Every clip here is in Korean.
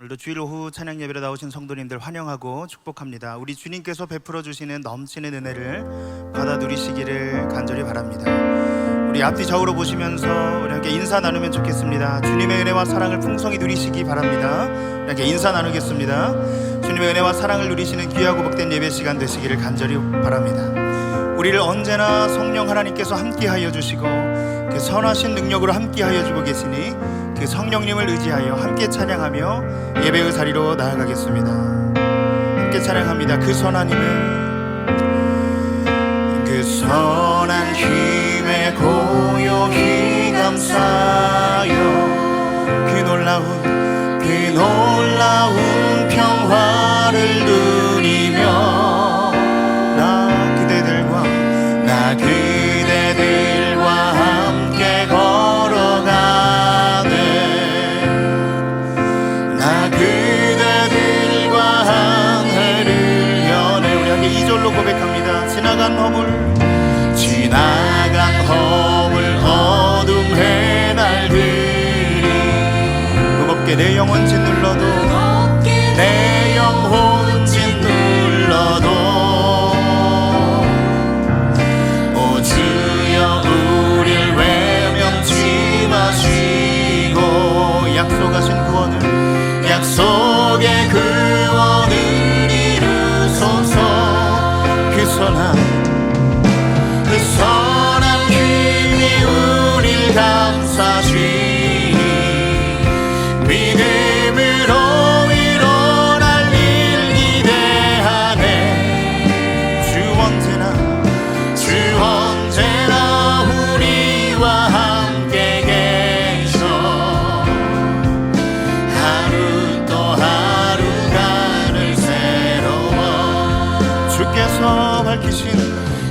오늘도 주일 오후 찬양 예배로 나오신 성도님들 환영하고 축복합니다. 우리 주님께서 베풀어 주시는 넘치는 은혜를 받아 누리시기를 간절히 바랍니다. 우리 앞뒤 좌우로 보시면서 우리 함께 인사 나누면 좋겠습니다. 주님의 은혜와 사랑을 풍성히 누리시기 바랍니다. 우리 함께 인사 나누겠습니다. 주님의 은혜와 사랑을 누리시는 귀하고 복된 예배 시간 되시기를 간절히 바랍니다. 우리를 언제나 성령 하나님께서 함께하여 주시고 그 선하신 능력으로 함께하여 주고 계시니 그 성령님을 의지하여 함께 찬양하며 예배의 자리로 나아가겠습니다. 함께 찬양합니다. 그 선한 힘에, 그 선한 힘에 고요히 감사하여 그 놀라운 평화를 누리며 나 그대들과 함께 걸어가네. 나 그대들과 한 해를 여네. 우리 함께 2절로 고백합니다. 지나간 허물 어둠의 날들이 무겁게 내 영혼 짓눌러도 오 주여 우릴 외면치 마시고 약속의 구원을 이루소서. 그 선한 힘이 우릴 감싸시니 믿음으로 일어날 일 기대하네. 주 언제나 우리와 함께 계셔. 하루 또 하루가 늘 새로워.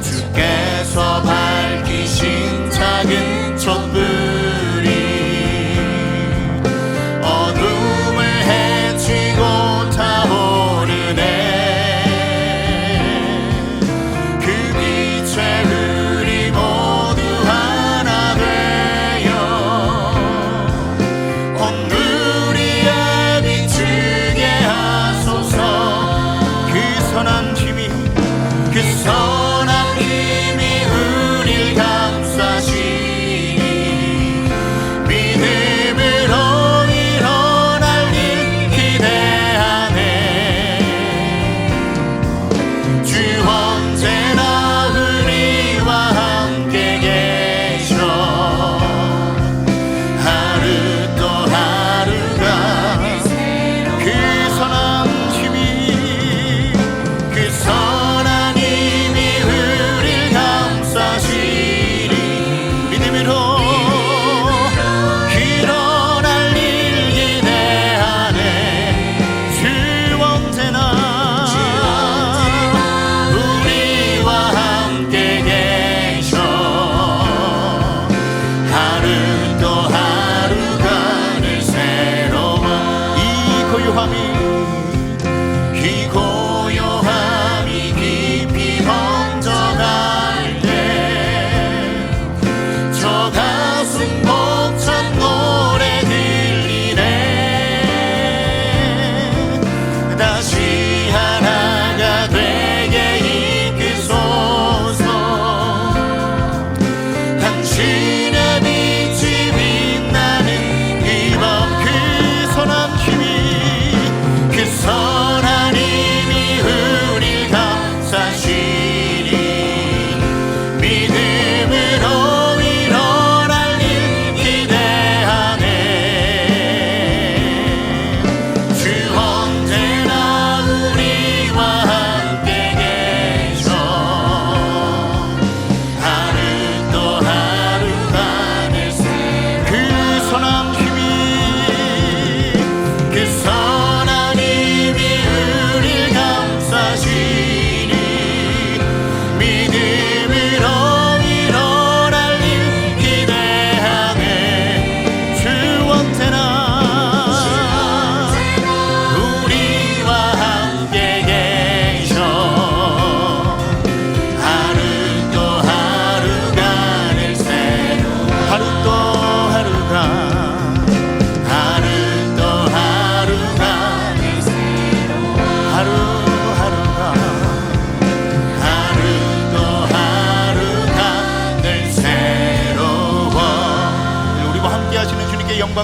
주께서 밝히신 작은 촛불이 어둠을 헤치고 타오르네. 그 빛에 우리 모두 하나 되어 온누리에 비추게 하소서. 그 선한 힘이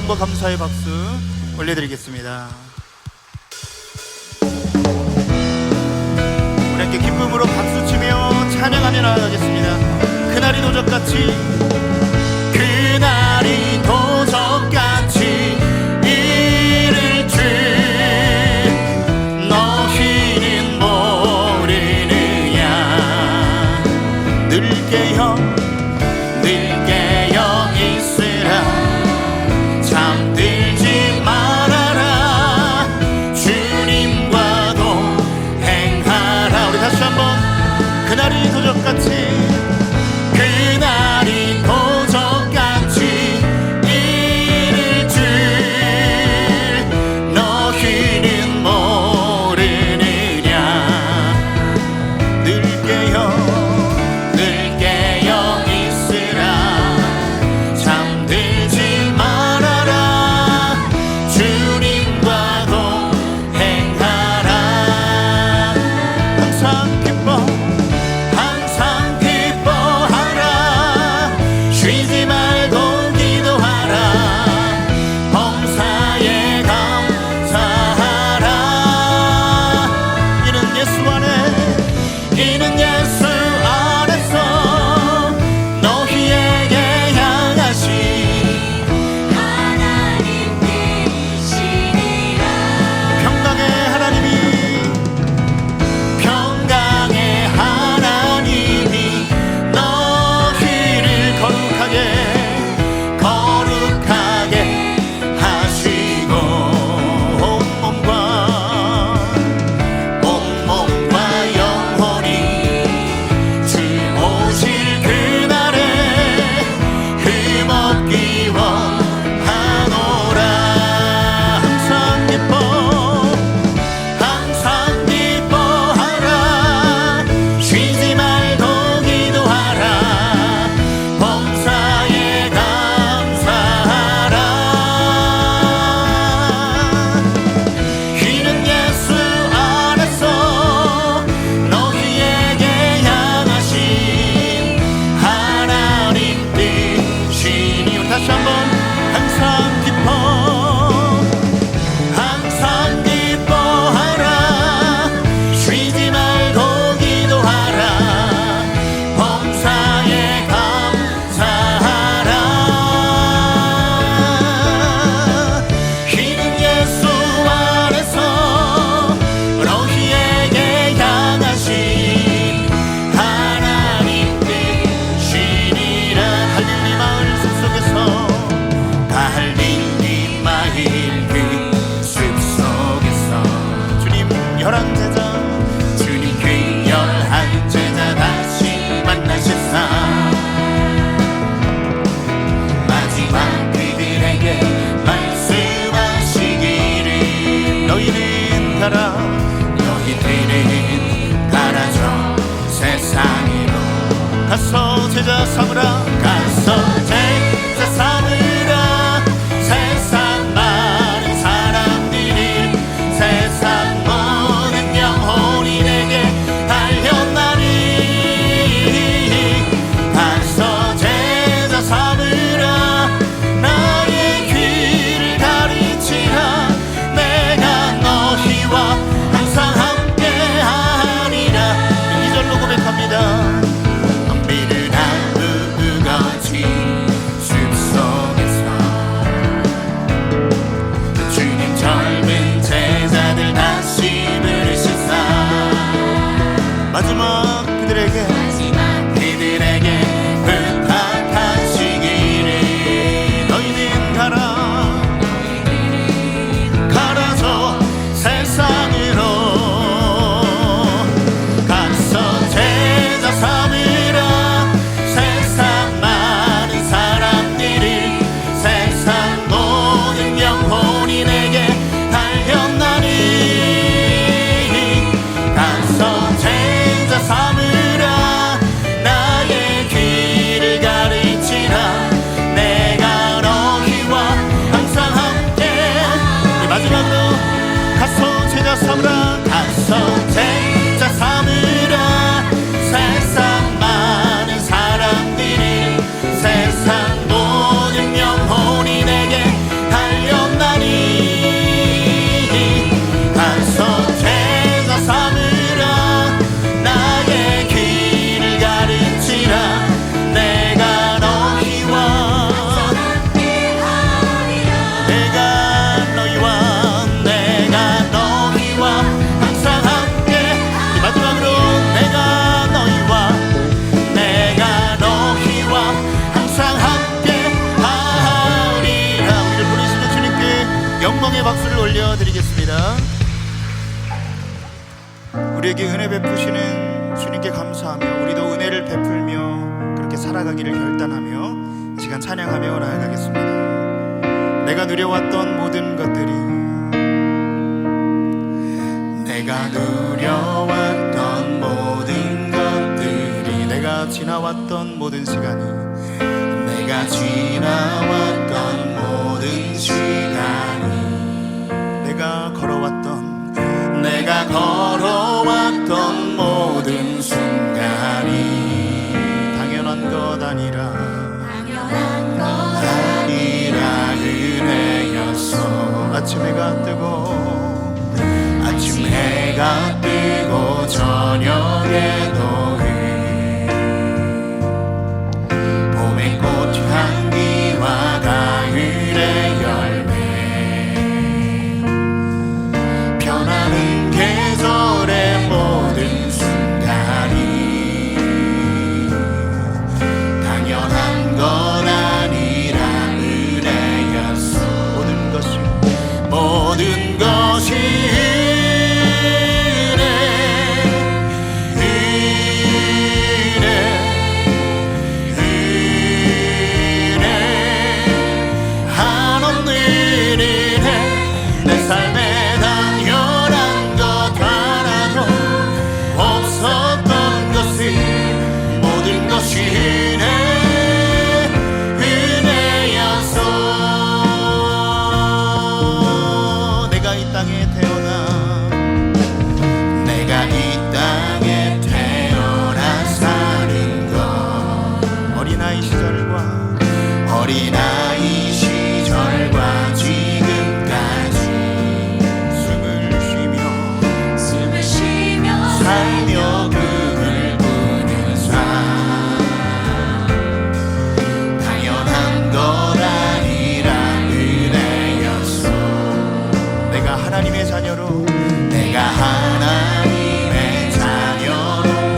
영광과 감사의 박수 올려드리겠습니다. 우리 함께 기쁨으로 박수치며 찬양하며 나아가겠습니다. 그날이 도적같이, 그날이 도적같이 이를 줄 너희는 모르느냐. 늘 깨어 있으라. 잠들지 말아라. 주님과도 행하라. 우리 다시 한번. 그날이 도적같이, 그날이 도적같이 이를 줄 너희는 모르느냐. 늘 깨어 있으라. 잠들지 말아라. 주님과도 행하라. 항상 기뻐하라. 쉬지 말고 기도하라. 범사에 감사하라. 이는 예수 안에서 너희에게 향하신 하나님 되시리라. 평강의 하나님이 너희를 거룩하게 하시고 온몸과 영혼이 주 오실 그날에 흠없기 원하노라. 항상 기뻐하라. 쉬지 말고 기도하라. 범사에 감사하라. 이는 예수 안에서 너희에게 향하신 하나님 되시니. 다시 한번. 항상 기뻐하라. 쉬지 말고 기도하라. 범사에 감사하라. 이는 예수 안에서 너희에게 향하신 하나님 되시니라. 갈릴리 마을 숲속에서 주님 그 열한 제자 다시 만나셨사. 마지막 그들에게 말씀하시기를 너희들은 가라 저 세상으로 가서 제자 삼으라. 세상 많은 사람들을, 세상 모든 영혼이 내게 달렸나니. 가서 제자 삼으라. 나의 길을 가르치라. 내가 너희와 항상 함께하리라. 2절로 고백합니다. 비를 나누고지 숲속에서 주님 젊은 제자들 다시 부르시사. 마지막 그들에게 부탁하시기를 너희는 가라 저 세상으로. 가서 제자 삼으라. 세상 많은 사람들을, 세상 모든 영혼이 내게 달렸나니. 가서 제자 우리에게 은혜 베푸시는 주님께 감사하며 우리도 은혜를 베풀며 그렇게 살아가기를 결단하며 이 시간 찬양하며 나아가겠습니다. 내가 누려왔던 모든 것들이, 내가 누려왔던 모든 것들이, 내가 지나왔던 모든 시간이, 내가 지나왔던 모든 시간이, 내가 걸어왔던 모든 순간이 당연한 것 아니라 은혜였어. 아침 해가 뜨고 저녁에도 봄의 꽃향기와 가을의 열매, 변하는 계절의 모든 순간이 당연한 건 아니라 은혜였어. 모든 것이 어린아이 시절과 지금까지 숨을 쉬며 살며 금을 부는 삶, 당연한 것 아니라 은혜였어. 내가 하나님의 자녀로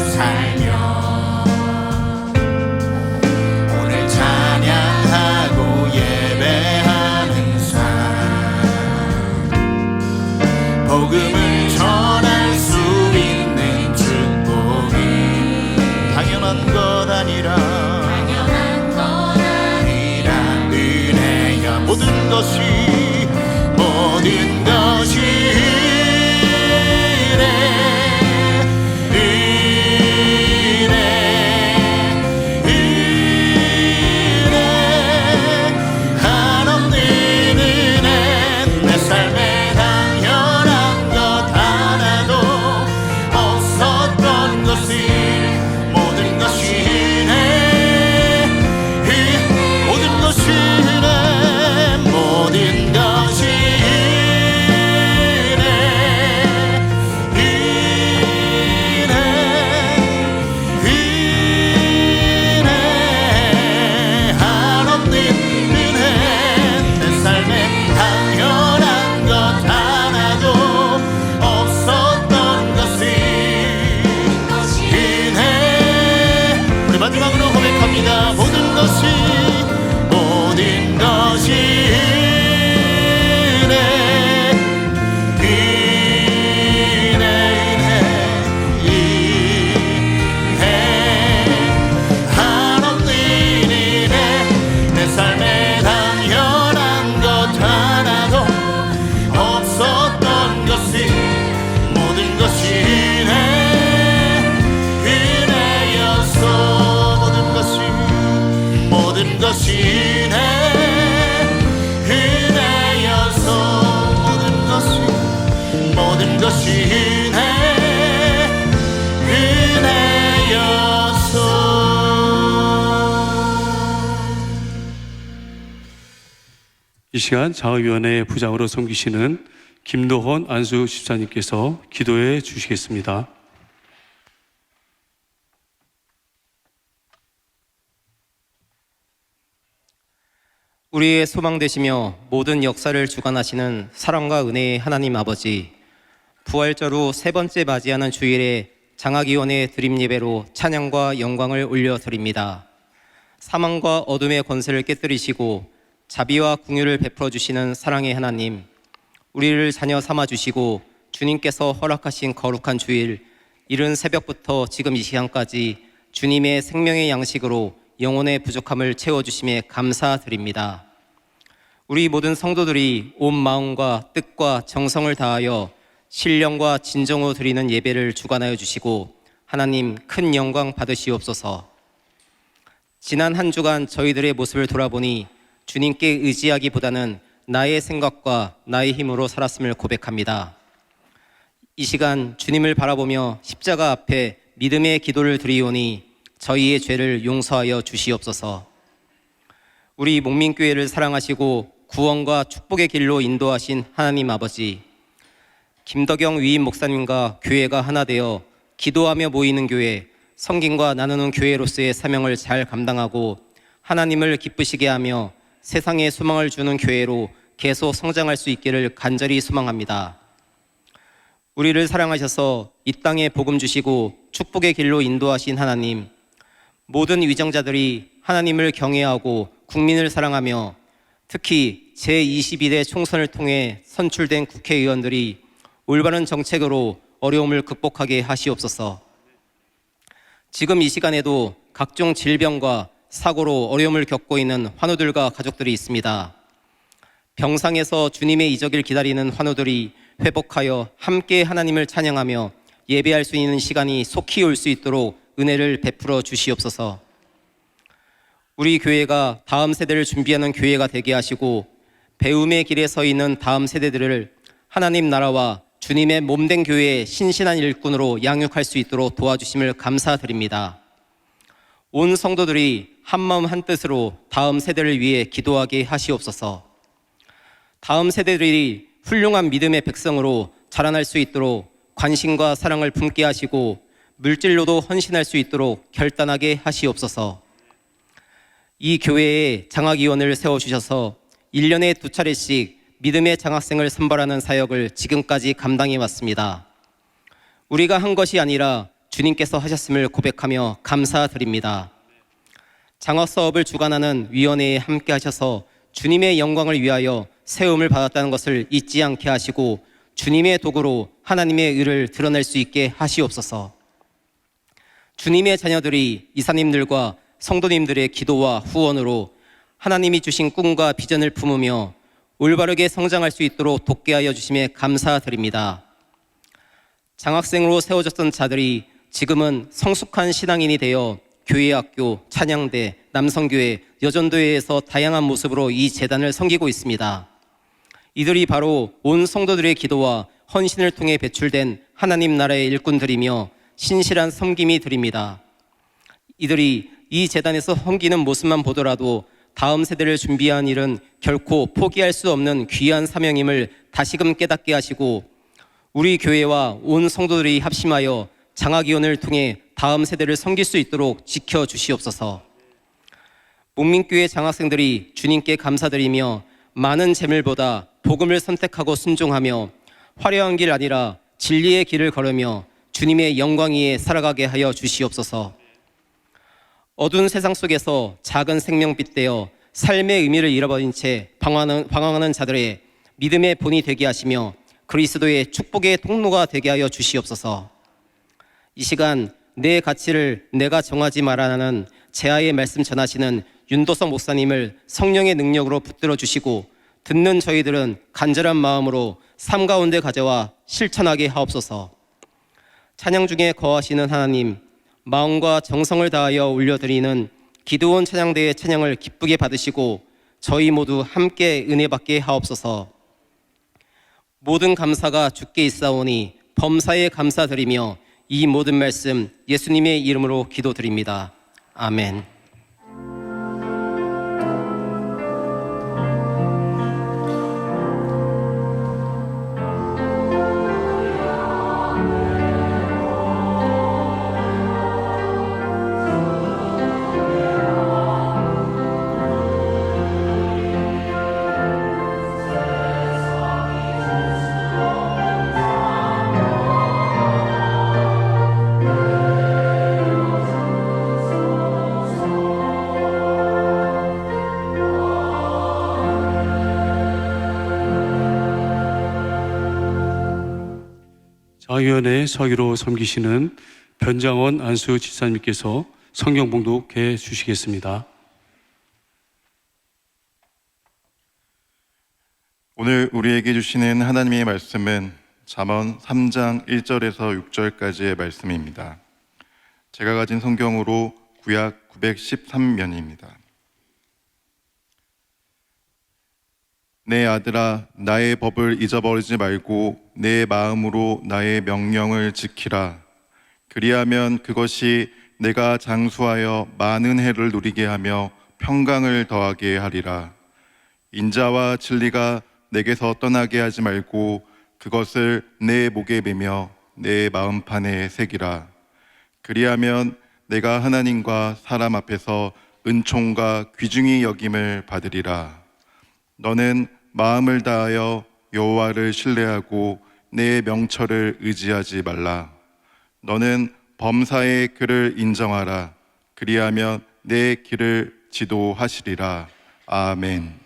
살며 오늘 찬양하고 예배하는 삶, 복음을 전할 수 있는 축복이 당연한 것 아니라 은혜야. 모든 것이 마지막으로 고백합니다. 모든 것이 한없는 은혜, 내 삶에 당연한 것 하나도 없었던 것이 모든 것이 모든 것이 은혜였어. 이 시간 자의위원회 부장으로 섬기시는 김도헌 안수 집사님께서 기도해 주시겠습니다. 우리의 소망 되시며 모든 역사를 주관하시는 사랑과 은혜의 하나님 아버지, 부활절 후 세 번째 맞이하는 주일에 장학위원회 드림 예배로 찬양과 영광을 올려드립니다. 사망과 어둠의 권세를 깨뜨리시고 자비와 긍휼을 베풀어 주시는 사랑의 하나님, 우리를 자녀 삼아 주시고 주님께서 허락하신 거룩한 주일 이른 새벽부터 지금 이 시간까지 주님의 생명의 양식으로 영혼의 부족함을 채워주심에 감사드립니다. 우리 모든 성도들이 온 마음과 뜻과 정성을 다하여 신령과 진정으로 드리는 예배를 주관하여 주시고 하나님 큰 영광 받으시옵소서. 지난 한 주간 저희들의 모습을 돌아보니 주님께 의지하기보다는 나의 생각과 나의 힘으로 살았음을 고백합니다. 이 시간 주님을 바라보며 십자가 앞에 믿음의 기도를 드리오니 저희의 죄를 용서하여 주시옵소서. 우리 목민교회를 사랑하시고 구원과 축복의 길로 인도하신 하나님 아버지, 김덕영 위임 목사님과 교회가 하나 되어 기도하며 모이는 교회, 성김과 나누는 교회로서의 사명을 잘 감당하고 하나님을 기쁘시게 하며 세상에 소망을 주는 교회로 계속 성장할 수 있기를 간절히 소망합니다. 우리를 사랑하셔서 이 땅에 복음 주시고 축복의 길로 인도하신 하나님, 모든 위정자들이 하나님을 경외하고 국민을 사랑하며 특히 제22대 총선을 통해 선출된 국회의원들이 올바른 정책으로 어려움을 극복하게 하시옵소서. 지금 이 시간에도 각종 질병과 사고로 어려움을 겪고 있는 환우들과 가족들이 있습니다. 병상에서 주님의 이적을 기다리는 환우들이 회복하여 함께 하나님을 찬양하며 예배할 수 있는 시간이 속히 올 수 있도록 은혜를 베풀어 주시옵소서. 우리 교회가 다음 세대를 준비하는 교회가 되게 하시고 배움의 길에 서 있는 다음 세대들을 하나님 나라와 주님의 몸된 교회의 신실한 일꾼으로 양육할 수 있도록 도와주심을 감사드립니다. 온 성도들이 한마음 한뜻으로 다음 세대를 위해 기도하게 하시옵소서. 다음 세대들이 훌륭한 믿음의 백성으로 자라날 수 있도록 관심과 사랑을 품게 하시고 물질로도 헌신할 수 있도록 결단하게 하시옵소서. 이 교회에 장학위원을 세워주셔서 1년에 2차례씩 믿음의 장학생을 선발하는 사역을 지금까지 감당해 왔습니다. 우리가 한 것이 아니라 주님께서 하셨음을 고백하며 감사드립니다. 장학사업을 주관하는 위원회에 함께 하셔서 주님의 영광을 위하여 세움을 받았다는 것을 잊지 않게 하시고 주님의 도구로 하나님의 의를 드러낼 수 있게 하시옵소서. 주님의 자녀들이 이사님들과 성도님들의 기도와 후원으로 하나님이 주신 꿈과 비전을 품으며 올바르게 성장할 수 있도록 돕게 하여 주심에 감사드립니다. 장학생으로 세워졌던 자들이 지금은 성숙한 신앙인이 되어 교회학교, 찬양대, 남성교회, 여전도회에서 다양한 모습으로 이 재단을 섬기고 있습니다. 이들이 바로 온 성도들의 기도와 헌신을 통해 배출된 하나님 나라의 일꾼들이며 신실한 섬김이 드립니다. 이들이 이 재단에서 섬기는 모습만 보더라도 다음 세대를 준비한 일은 결코 포기할 수 없는 귀한 사명임을 다시금 깨닫게 하시고 우리 교회와 온 성도들이 합심하여 장학위원을 통해 다음 세대를 섬길 수 있도록 지켜주시옵소서. 목민교회 장학생들이 주님께 감사드리며 많은 재물보다 복음을 선택하고 순종하며 화려한 길 아니라 진리의 길을 걸으며 주님의 영광 위에 살아가게 하여 주시옵소서. 어두운 세상 속에서 작은 생명빛 되어 삶의 의미를 잃어버린 채 방황하는 자들의 믿음의 본이 되게 하시며 그리스도의 축복의 통로가 되게 하여 주시옵소서. 이 시간 내 가치를 내가 정하지 말라는 제아의 말씀 전하시는 윤도석 목사님을 성령의 능력으로 붙들어 주시고 듣는 저희들은 간절한 마음으로 삶 가운데 가져와 실천하게 하옵소서. 찬양 중에 거하시는 하나님, 마음과 정성을 다하여 올려드리는 기도원 찬양대의 찬양을 기쁘게 받으시고 저희 모두 함께 은혜 받게 하옵소서. 모든 감사가 주께 있사오니 범사에 감사드리며 이 모든 말씀 예수님의 이름으로 기도드립니다. 아멘. 장학위원회 서기로 섬기시는 변장원 안수 집사님께서 성경 봉독해 주시겠습니다. 오늘 우리에게 주시는 하나님의 말씀은 잠언 3장 1절에서 6절까지의 말씀입니다. 제가 가진 성경으로 구약 913면입니다. 내 아들아, 나의 법을 잊어버리지 말고 내 마음으로 나의 명령을 지키라. 그리하면 그것이 내가 장수하여 많은 해를 누리게 하며 평강을 더하게 하리라. 인자와 진리가 내게서 떠나게 하지 말고 그것을 내 목에 매며 내 마음판에 새기라. 그리하면 내가 하나님과 사람 앞에서 은총과 귀중히 여김을 받으리라. 너는 마음을 다하여 여호와를 신뢰하고 내 명철을 의지하지 말라. 너는 범사의 그를 인정하라. 그리하면 내 길을 지도하시리라. 아멘.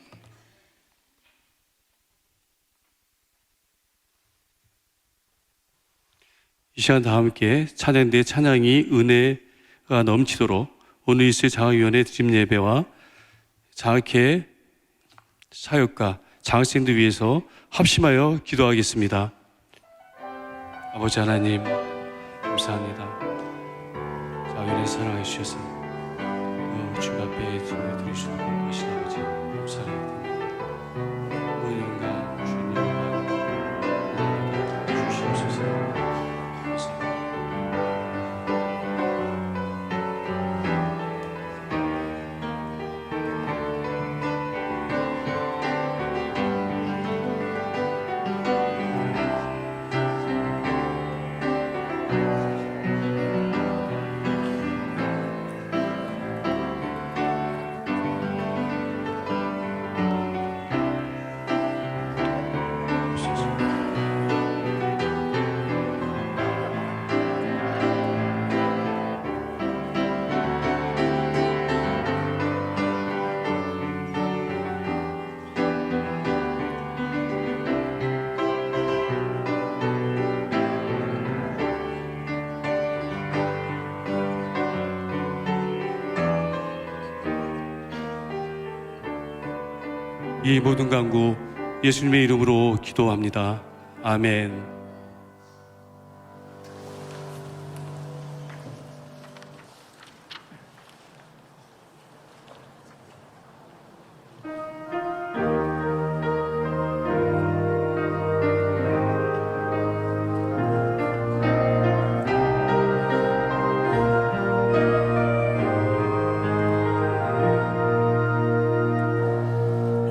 이 시간 다 함께 찬양대 찬양이 은혜가 넘치도록 오늘 이슬 장학위원회 드림 예배와 장학회 사역과 장학생들 위해서 합심하여 기도하겠습니다. 아버지 하나님 감사합니다. 장학위원회 사랑해 주셔서 주님 앞에 드림을 드릴 수 있는 것이 아버지 감사합니다. 모든 영광 주님 영광 주시옵소서. 이 모든 간구 예수님의 이름으로 기도합니다. 아멘.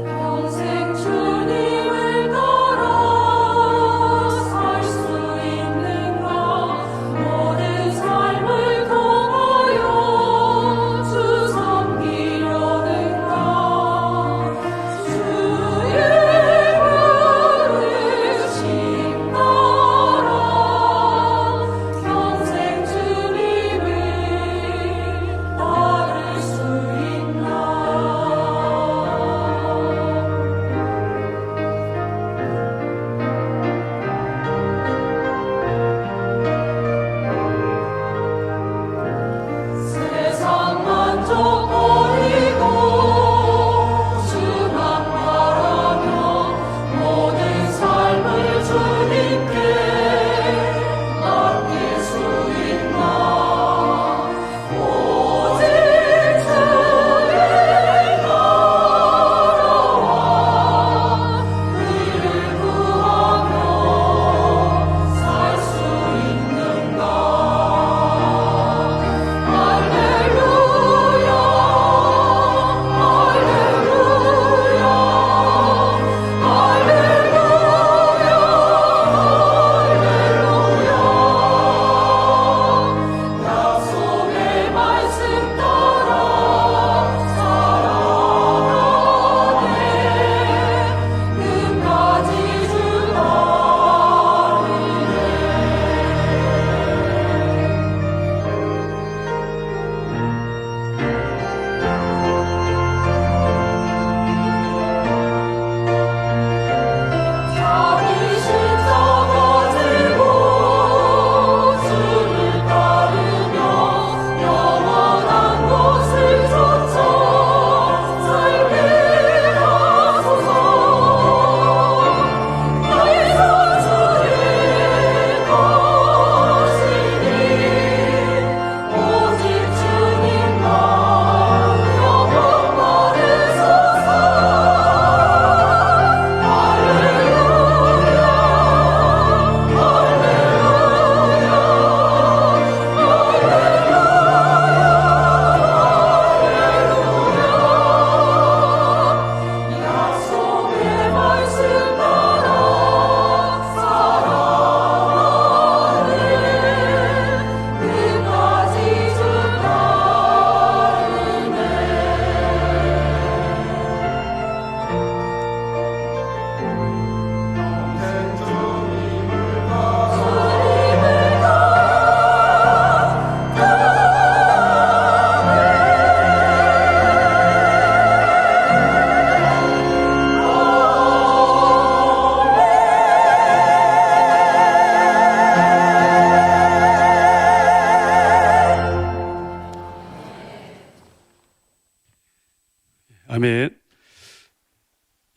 평생 주님을 따라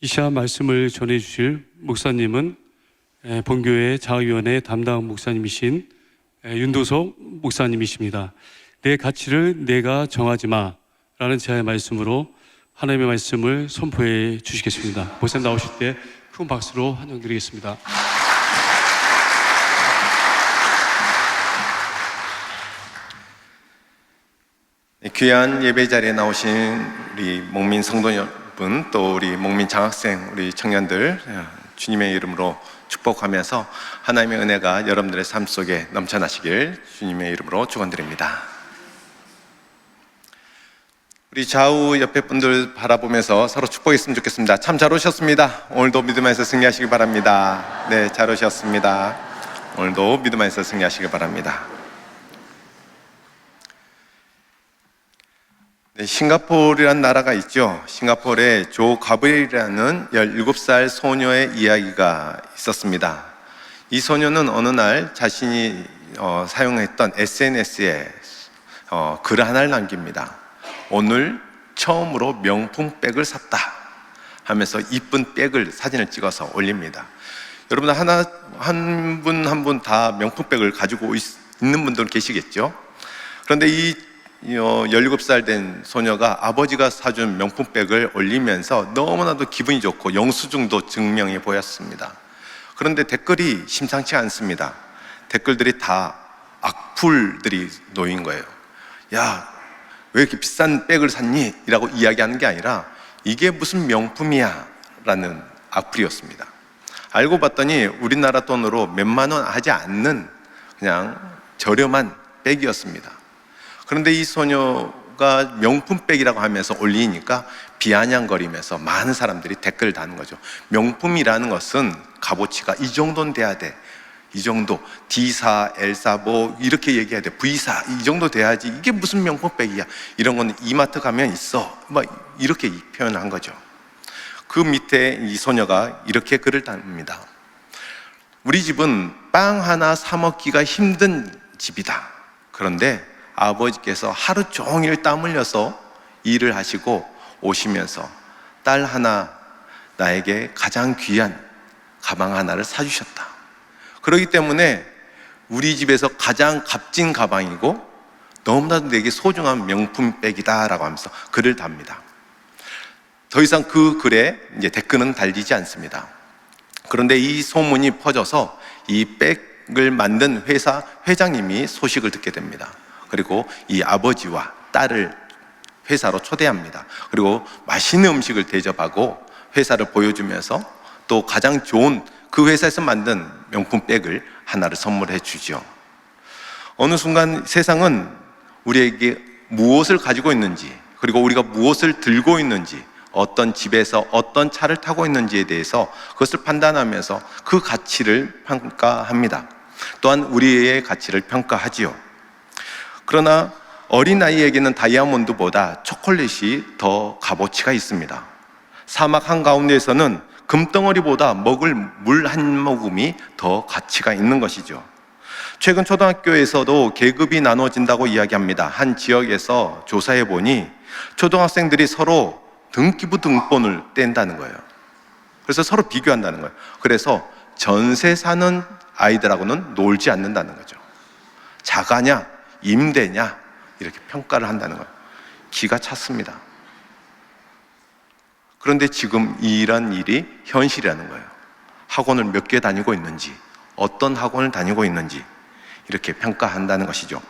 이 시간 말씀을 전해주실 목사님은 본교회 장학위원회 담당 목사님이신 윤도석 목사님이십니다. 내 가치를 내가 정하지 마라는 제의 말씀으로 하나님의 말씀을 선포해 주시겠습니다. 목사님 나오실 때 큰 박수로 환영드리겠습니다. 귀한 예배 자리에 나오신 우리 목민 성도 여러분, 또 우리 목민 장학생, 우리 청년들 주님의 이름으로 축복하면서 하나님의 은혜가 여러분들의 삶 속에 넘쳐나시길 주님의 이름으로 축원드립니다. 우리 좌우 옆에 분들 바라보면서 서로 축복했으면 좋겠습니다. 참 잘 오셨습니다. 오늘도 믿음 안에서 승리하시길 바랍니다. 네, 잘 오셨습니다. 오늘도 믿음 안에서 승리하시길 바랍니다. 네, 싱가포르라는 나라가 있죠. 싱가포르에 조 가브리엘이라는 17살 소녀의 이야기가 있었습니다. 이 소녀는 어느 날 자신이 사용했던 SNS에 글 하나를 남깁니다. 오늘 처음으로 명품백을 샀다 하면서 이쁜 백을 사진을 찍어서 올립니다. 여러분 한 분 한 분 다 명품백을 가지고 있는 분들은 계시겠죠. 그런데 이 17살 된 소녀가 아버지가 사준 명품백을 올리면서 너무나도 기분이 좋고 영수증도 증명해 보였습니다. 그런데 댓글이 심상치 않습니다. 댓글들이 다 악플들이 놓인 거예요. 야, 왜 이렇게 비싼 백을 샀니? 이라고 이야기하는 게 아니라 이게 무슨 명품이야? 라는 악플이었습니다. 알고 봤더니 우리나라 돈으로 몇만 원 하지 않는 그냥 저렴한 백이었습니다. 그런데 이 소녀가 명품백이라고 하면서 올리니까 비아냥거리면서 많은 사람들이 댓글을 다는 거죠. 명품이라는 것은 값어치가 이 정도는 돼야 돼. 이 정도 D사, L사 뭐 이렇게 얘기해야 돼. V사 이 정도 돼야지. 이게 무슨 명품백이야. 이런 건 이마트 가면 있어. 막 이렇게 표현을 한 거죠. 그 밑에 이 소녀가 이렇게 글을 답니다. 우리 집은 빵 하나 사 먹기가 힘든 집이다. 그런데 아버지께서 하루 종일 땀 흘려서 일을 하시고 오시면서 딸 하나, 나에게 가장 귀한 가방 하나를 사주셨다. 그렇기 때문에 우리 집에서 가장 값진 가방이고 너무나도 내게 소중한 명품백이다 라고 하면서 글을 답니다. 더 이상 그 글에 이제 댓글은 달리지 않습니다. 그런데 이 소문이 퍼져서 이 백을 만든 회사 회장님이 소식을 듣게 됩니다. 그리고 이 아버지와 딸을 회사로 초대합니다. 그리고 맛있는 음식을 대접하고 회사를 보여주면서 또 가장 좋은 그 회사에서 만든 명품백을 하나를 선물해 주죠. 어느 순간 세상은 우리에게 무엇을 가지고 있는지, 그리고 우리가 무엇을 들고 있는지, 어떤 집에서 어떤 차를 타고 있는지에 대해서 그것을 판단하면서 그 가치를 평가합니다. 또한 우리의 가치를 평가하지요. 그러나 어린아이에게는 다이아몬드보다 초콜릿이 더 값어치가 있습니다. 사막 한가운데에서는 금덩어리보다 먹을 물 한 모금이 더 가치가 있는 것이죠. 최근 초등학교에서도 계급이 나눠진다고 이야기합니다. 한 지역에서 조사해 보니 초등학생들이 서로 등기부 등본을 뗀다는 거예요. 그래서 서로 비교한다는 거예요. 그래서 전세 사는 아이들하고는 놀지 않는다는 거죠. 자가냐 임대냐 이렇게 평가를 한다는 거예요. 기가 찼습니다. 그런데 지금 이런 일이 현실이라는 거예요. 학원을 몇 개 다니고 있는지, 어떤 학원을 다니고 있는지 이렇게 평가한다는 것이죠.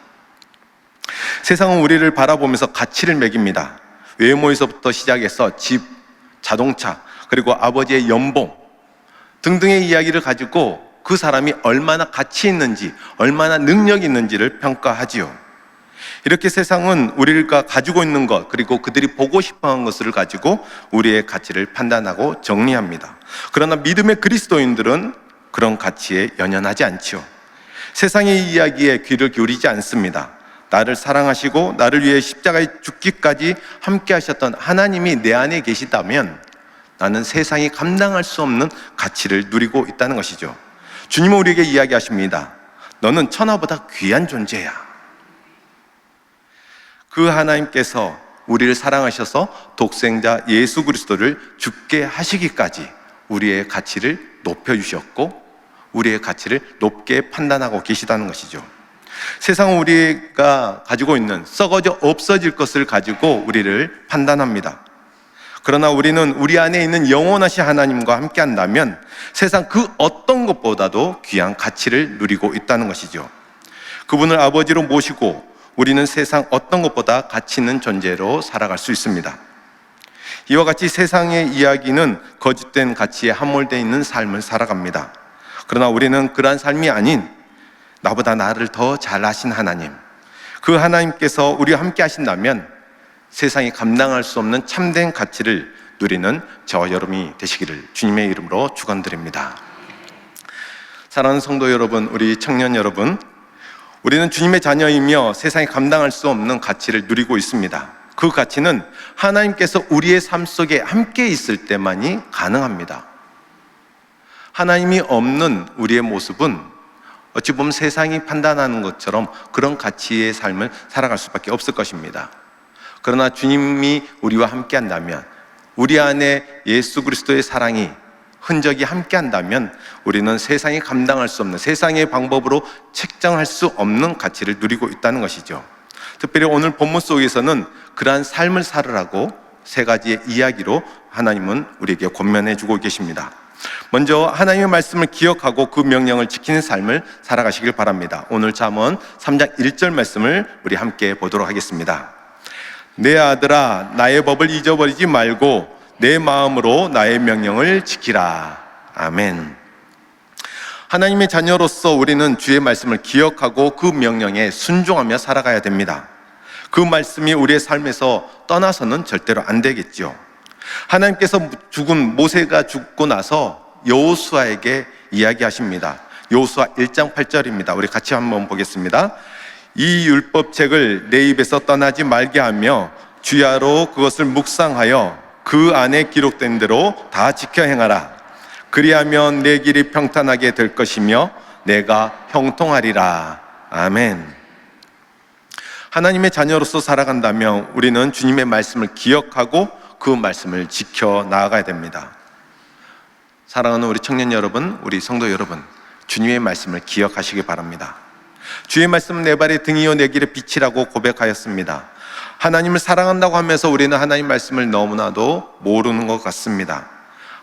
세상은 우리를 바라보면서 가치를 매깁니다. 외모에서부터 시작해서 집, 자동차, 그리고 아버지의 연봉 등등의 이야기를 가지고 그 사람이 얼마나 가치 있는지, 얼마나 능력이 있는지를 평가하지요. 이렇게 세상은 우리가 가지고 있는 것, 그리고 그들이 보고 싶어하는 것을 가지고 우리의 가치를 판단하고 정리합니다. 그러나 믿음의 그리스도인들은 그런 가치에 연연하지 않지요. 세상의 이야기에 귀를 기울이지 않습니다. 나를 사랑하시고 나를 위해 십자가에 죽기까지 함께 하셨던 하나님이 내 안에 계시다면 나는 세상이 감당할 수 없는 가치를 누리고 있다는 것이죠. 주님은 우리에게 이야기하십니다. 너는 천하보다 귀한 존재야. 그 하나님께서 우리를 사랑하셔서 독생자 예수 그리스도를 죽게 하시기까지 우리의 가치를 높여주셨고 우리의 가치를 높게 판단하고 계시다는 것이죠. 세상은 우리가 가지고 있는 썩어져 없어질 것을 가지고 우리를 판단합니다. 그러나 우리는 우리 안에 있는 영원하신 하나님과 함께 한다면 세상 그 어떤 것보다도 귀한 가치를 누리고 있다는 것이죠. 그분을 아버지로 모시고 우리는 세상 어떤 것보다 가치 있는 존재로 살아갈 수 있습니다. 이와 같이 세상의 이야기는 거짓된 가치에 함몰되어 있는 삶을 살아갑니다. 그러나 우리는 그러한 삶이 아닌 나보다 나를 더 잘 아신 하나님, 그 하나님께서 우리와 함께 하신다면 세상이 감당할 수 없는 참된 가치를 누리는 저와 여러분이 되시기를 주님의 이름으로 축원드립니다. 사랑하는 성도 여러분, 우리 청년 여러분, 우리는 주님의 자녀이며 세상이 감당할 수 없는 가치를 누리고 있습니다. 그 가치는 하나님께서 우리의 삶 속에 함께 있을 때만이 가능합니다. 하나님이 없는 우리의 모습은 어찌 보면 세상이 판단하는 것처럼 그런 가치의 삶을 살아갈 수밖에 없을 것입니다. 그러나 주님이 우리와 함께 한다면, 우리 안에 예수 그리스도의 사랑이 흔적이 함께 한다면 우리는 세상이 감당할 수 없는, 세상의 방법으로 책정할 수 없는 가치를 누리고 있다는 것이죠. 특별히 오늘 본문 속에서는 그러한 삶을 살으라고 세 가지의 이야기로 하나님은 우리에게 권면해 주고 계십니다. 먼저 하나님의 말씀을 기억하고 그 명령을 지키는 삶을 살아가시길 바랍니다. 오늘 잠언 3장 1절 말씀을 우리 함께 보도록 하겠습니다. 내 아들아, 나의 법을 잊어버리지 말고 내 마음으로 나의 명령을 지키라. 아멘. 하나님의 자녀로서 우리는 주의 말씀을 기억하고 그 명령에 순종하며 살아가야 됩니다. 그 말씀이 우리의 삶에서 떠나서는 절대로 안 되겠죠. 하나님께서 죽은 모세가 죽고 나서 여호수아에게 이야기하십니다. 여호수아 1장 8절입니다. 우리 같이 한번 보겠습니다. 이 율법책을 내 입에서 떠나지 말게 하며 주야로 그것을 묵상하여 그 안에 기록된 대로 다 지켜 행하라. 그리하면 내 길이 평탄하게 될 것이며 내가 형통하리라. 아멘. 하나님의 자녀로서 살아간다면 우리는 주님의 말씀을 기억하고 그 말씀을 지켜 나아가야 됩니다. 사랑하는 우리 청년 여러분, 우리 성도 여러분, 주님의 말씀을 기억하시기 바랍니다. 주의 말씀은 내 발의 등이요 내 길의 빛이라고 고백하였습니다. 하나님을 사랑한다고 하면서 우리는 하나님 말씀을 너무나도 모르는 것 같습니다.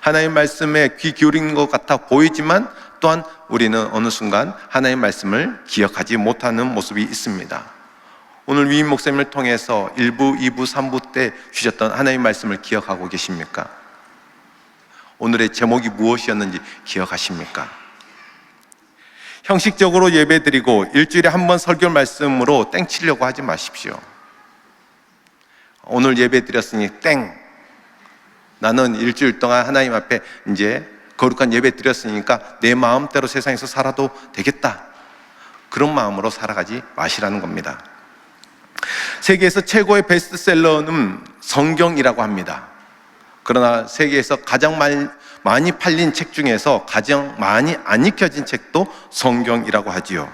하나님 말씀에 귀 기울이는 것 같아 보이지만 또한 우리는 어느 순간 하나님 말씀을 기억하지 못하는 모습이 있습니다. 오늘 위임 목사님을 통해서 1부, 2부, 3부 때 주셨던 하나님 말씀을 기억하고 계십니까? 오늘의 제목이 무엇이었는지 기억하십니까? 형식적으로 예배드리고 일주일에 한 번 설교 말씀으로 땡치려고 하지 마십시오. 오늘 예배드렸으니 땡! 나는 일주일 동안 하나님 앞에 이제 거룩한 예배 드렸으니까 내 마음대로 세상에서 살아도 되겠다. 그런 마음으로 살아가지 마시라는 겁니다. 세계에서 최고의 베스트셀러는 성경이라고 합니다. 그러나 세계에서 가장 많이 팔린 책 중에서 가장 많이 안 읽혀진 책도 성경이라고 하지요.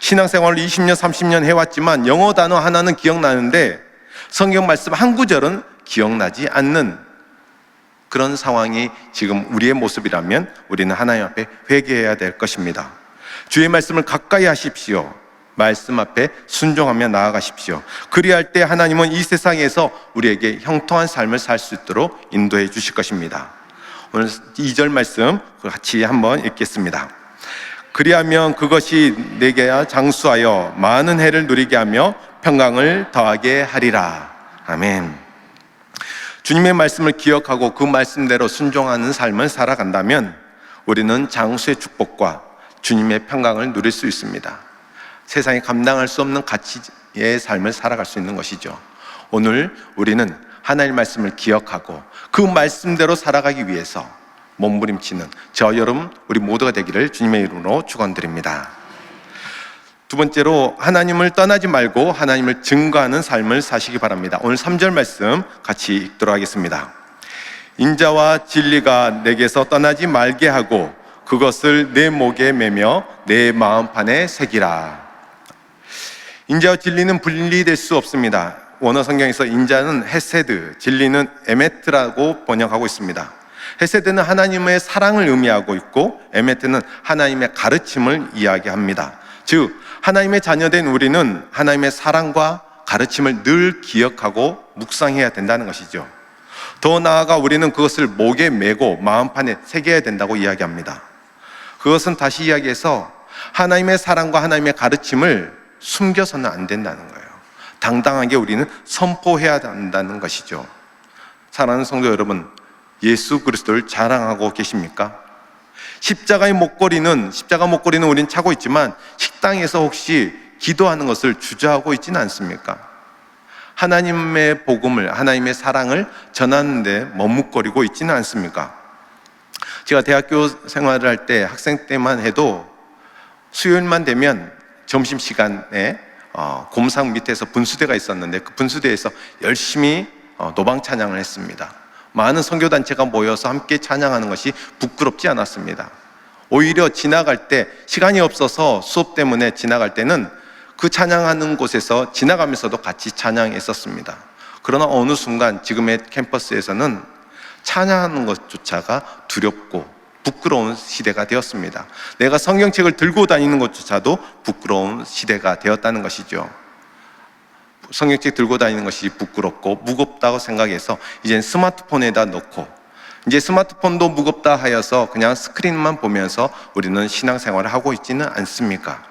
신앙생활을 20년, 30년 해왔지만 영어 단어 하나는 기억나는데 성경 말씀 한 구절은 기억나지 않는 그런 상황이 지금 우리의 모습이라면 우리는 하나님 앞에 회개해야 될 것입니다. 주의 말씀을 가까이 하십시오. 말씀 앞에 순종하며 나아가십시오. 그리할 때 하나님은 이 세상에서 우리에게 형통한 삶을 살 수 있도록 인도해 주실 것입니다. 오늘 2절 말씀 같이 한번 읽겠습니다. 그리하면 그것이 내게 장수하여 많은 해를 누리게 하며 평강을 더하게 하리라. 아멘. 주님의 말씀을 기억하고 그 말씀대로 순종하는 삶을 살아간다면 우리는 장수의 축복과 주님의 평강을 누릴 수 있습니다. 세상이 감당할 수 없는 가치의 삶을 살아갈 수 있는 것이죠. 오늘 우리는 하나님의 말씀을 기억하고 그 말씀대로 살아가기 위해서 몸부림치는 저 여러분 우리 모두가 되기를 주님의 이름으로 축원드립니다. 두 번째로 하나님을 떠나지 말고 하나님을 증거하는 삶을 사시기 바랍니다. 오늘 3절 말씀 같이 읽도록 하겠습니다. 인자와 진리가 내게서 떠나지 말게 하고 그것을 내 목에 매며 내 마음판에 새기라. 인자와 진리는 분리될 수 없습니다. 원어 성경에서 인자는 헤세드, 진리는 에메트라고 번역하고 있습니다. 헤세드는 하나님의 사랑을 의미하고 있고 에메트는 하나님의 가르침을 이야기합니다. 즉 하나님의 자녀된 우리는 하나님의 사랑과 가르침을 늘 기억하고 묵상해야 된다는 것이죠. 더 나아가 우리는 그것을 목에 메고 마음판에 새겨야 된다고 이야기합니다. 그것은 다시 이야기해서 하나님의 사랑과 하나님의 가르침을 숨겨서는 안 된다는 거예요. 당당하게 우리는 선포해야 한다는 것이죠. 사랑하는 성도 여러분, 예수 그리스도를 자랑하고 계십니까? 십자가 목걸이는 우리는 차고 있지만 식당에서 혹시 기도하는 것을 주저하고 있지는 않습니까? 하나님의 복음을, 하나님의 사랑을 전하는데 머뭇거리고 있지는 않습니까? 제가 대학교 생활을 할 때, 학생 때만 해도 수요일만 되면 점심시간에 곰상 밑에서 분수대가 있었는데 그 분수대에서 열심히 노방 찬양을 했습니다. 많은 선교단체가 모여서 함께 찬양하는 것이 부끄럽지 않았습니다. 오히려 지나갈 때, 시간이 없어서 수업 때문에 지나갈 때는 그 찬양하는 곳에서 지나가면서도 같이 찬양했었습니다. 그러나 어느 순간 지금의 캠퍼스에서는 찬양하는 것조차가 두렵고 부끄러운 시대가 되었습니다. 내가 성경책을 들고 다니는 것조차도 부끄러운 시대가 되었다는 것이죠. 성경책 들고 다니는 것이 부끄럽고 무겁다고 생각해서 이젠 스마트폰에다 넣고, 이제 스마트폰도 무겁다 하여서 그냥 스크린만 보면서 우리는 신앙생활을 하고 있지는 않습니까?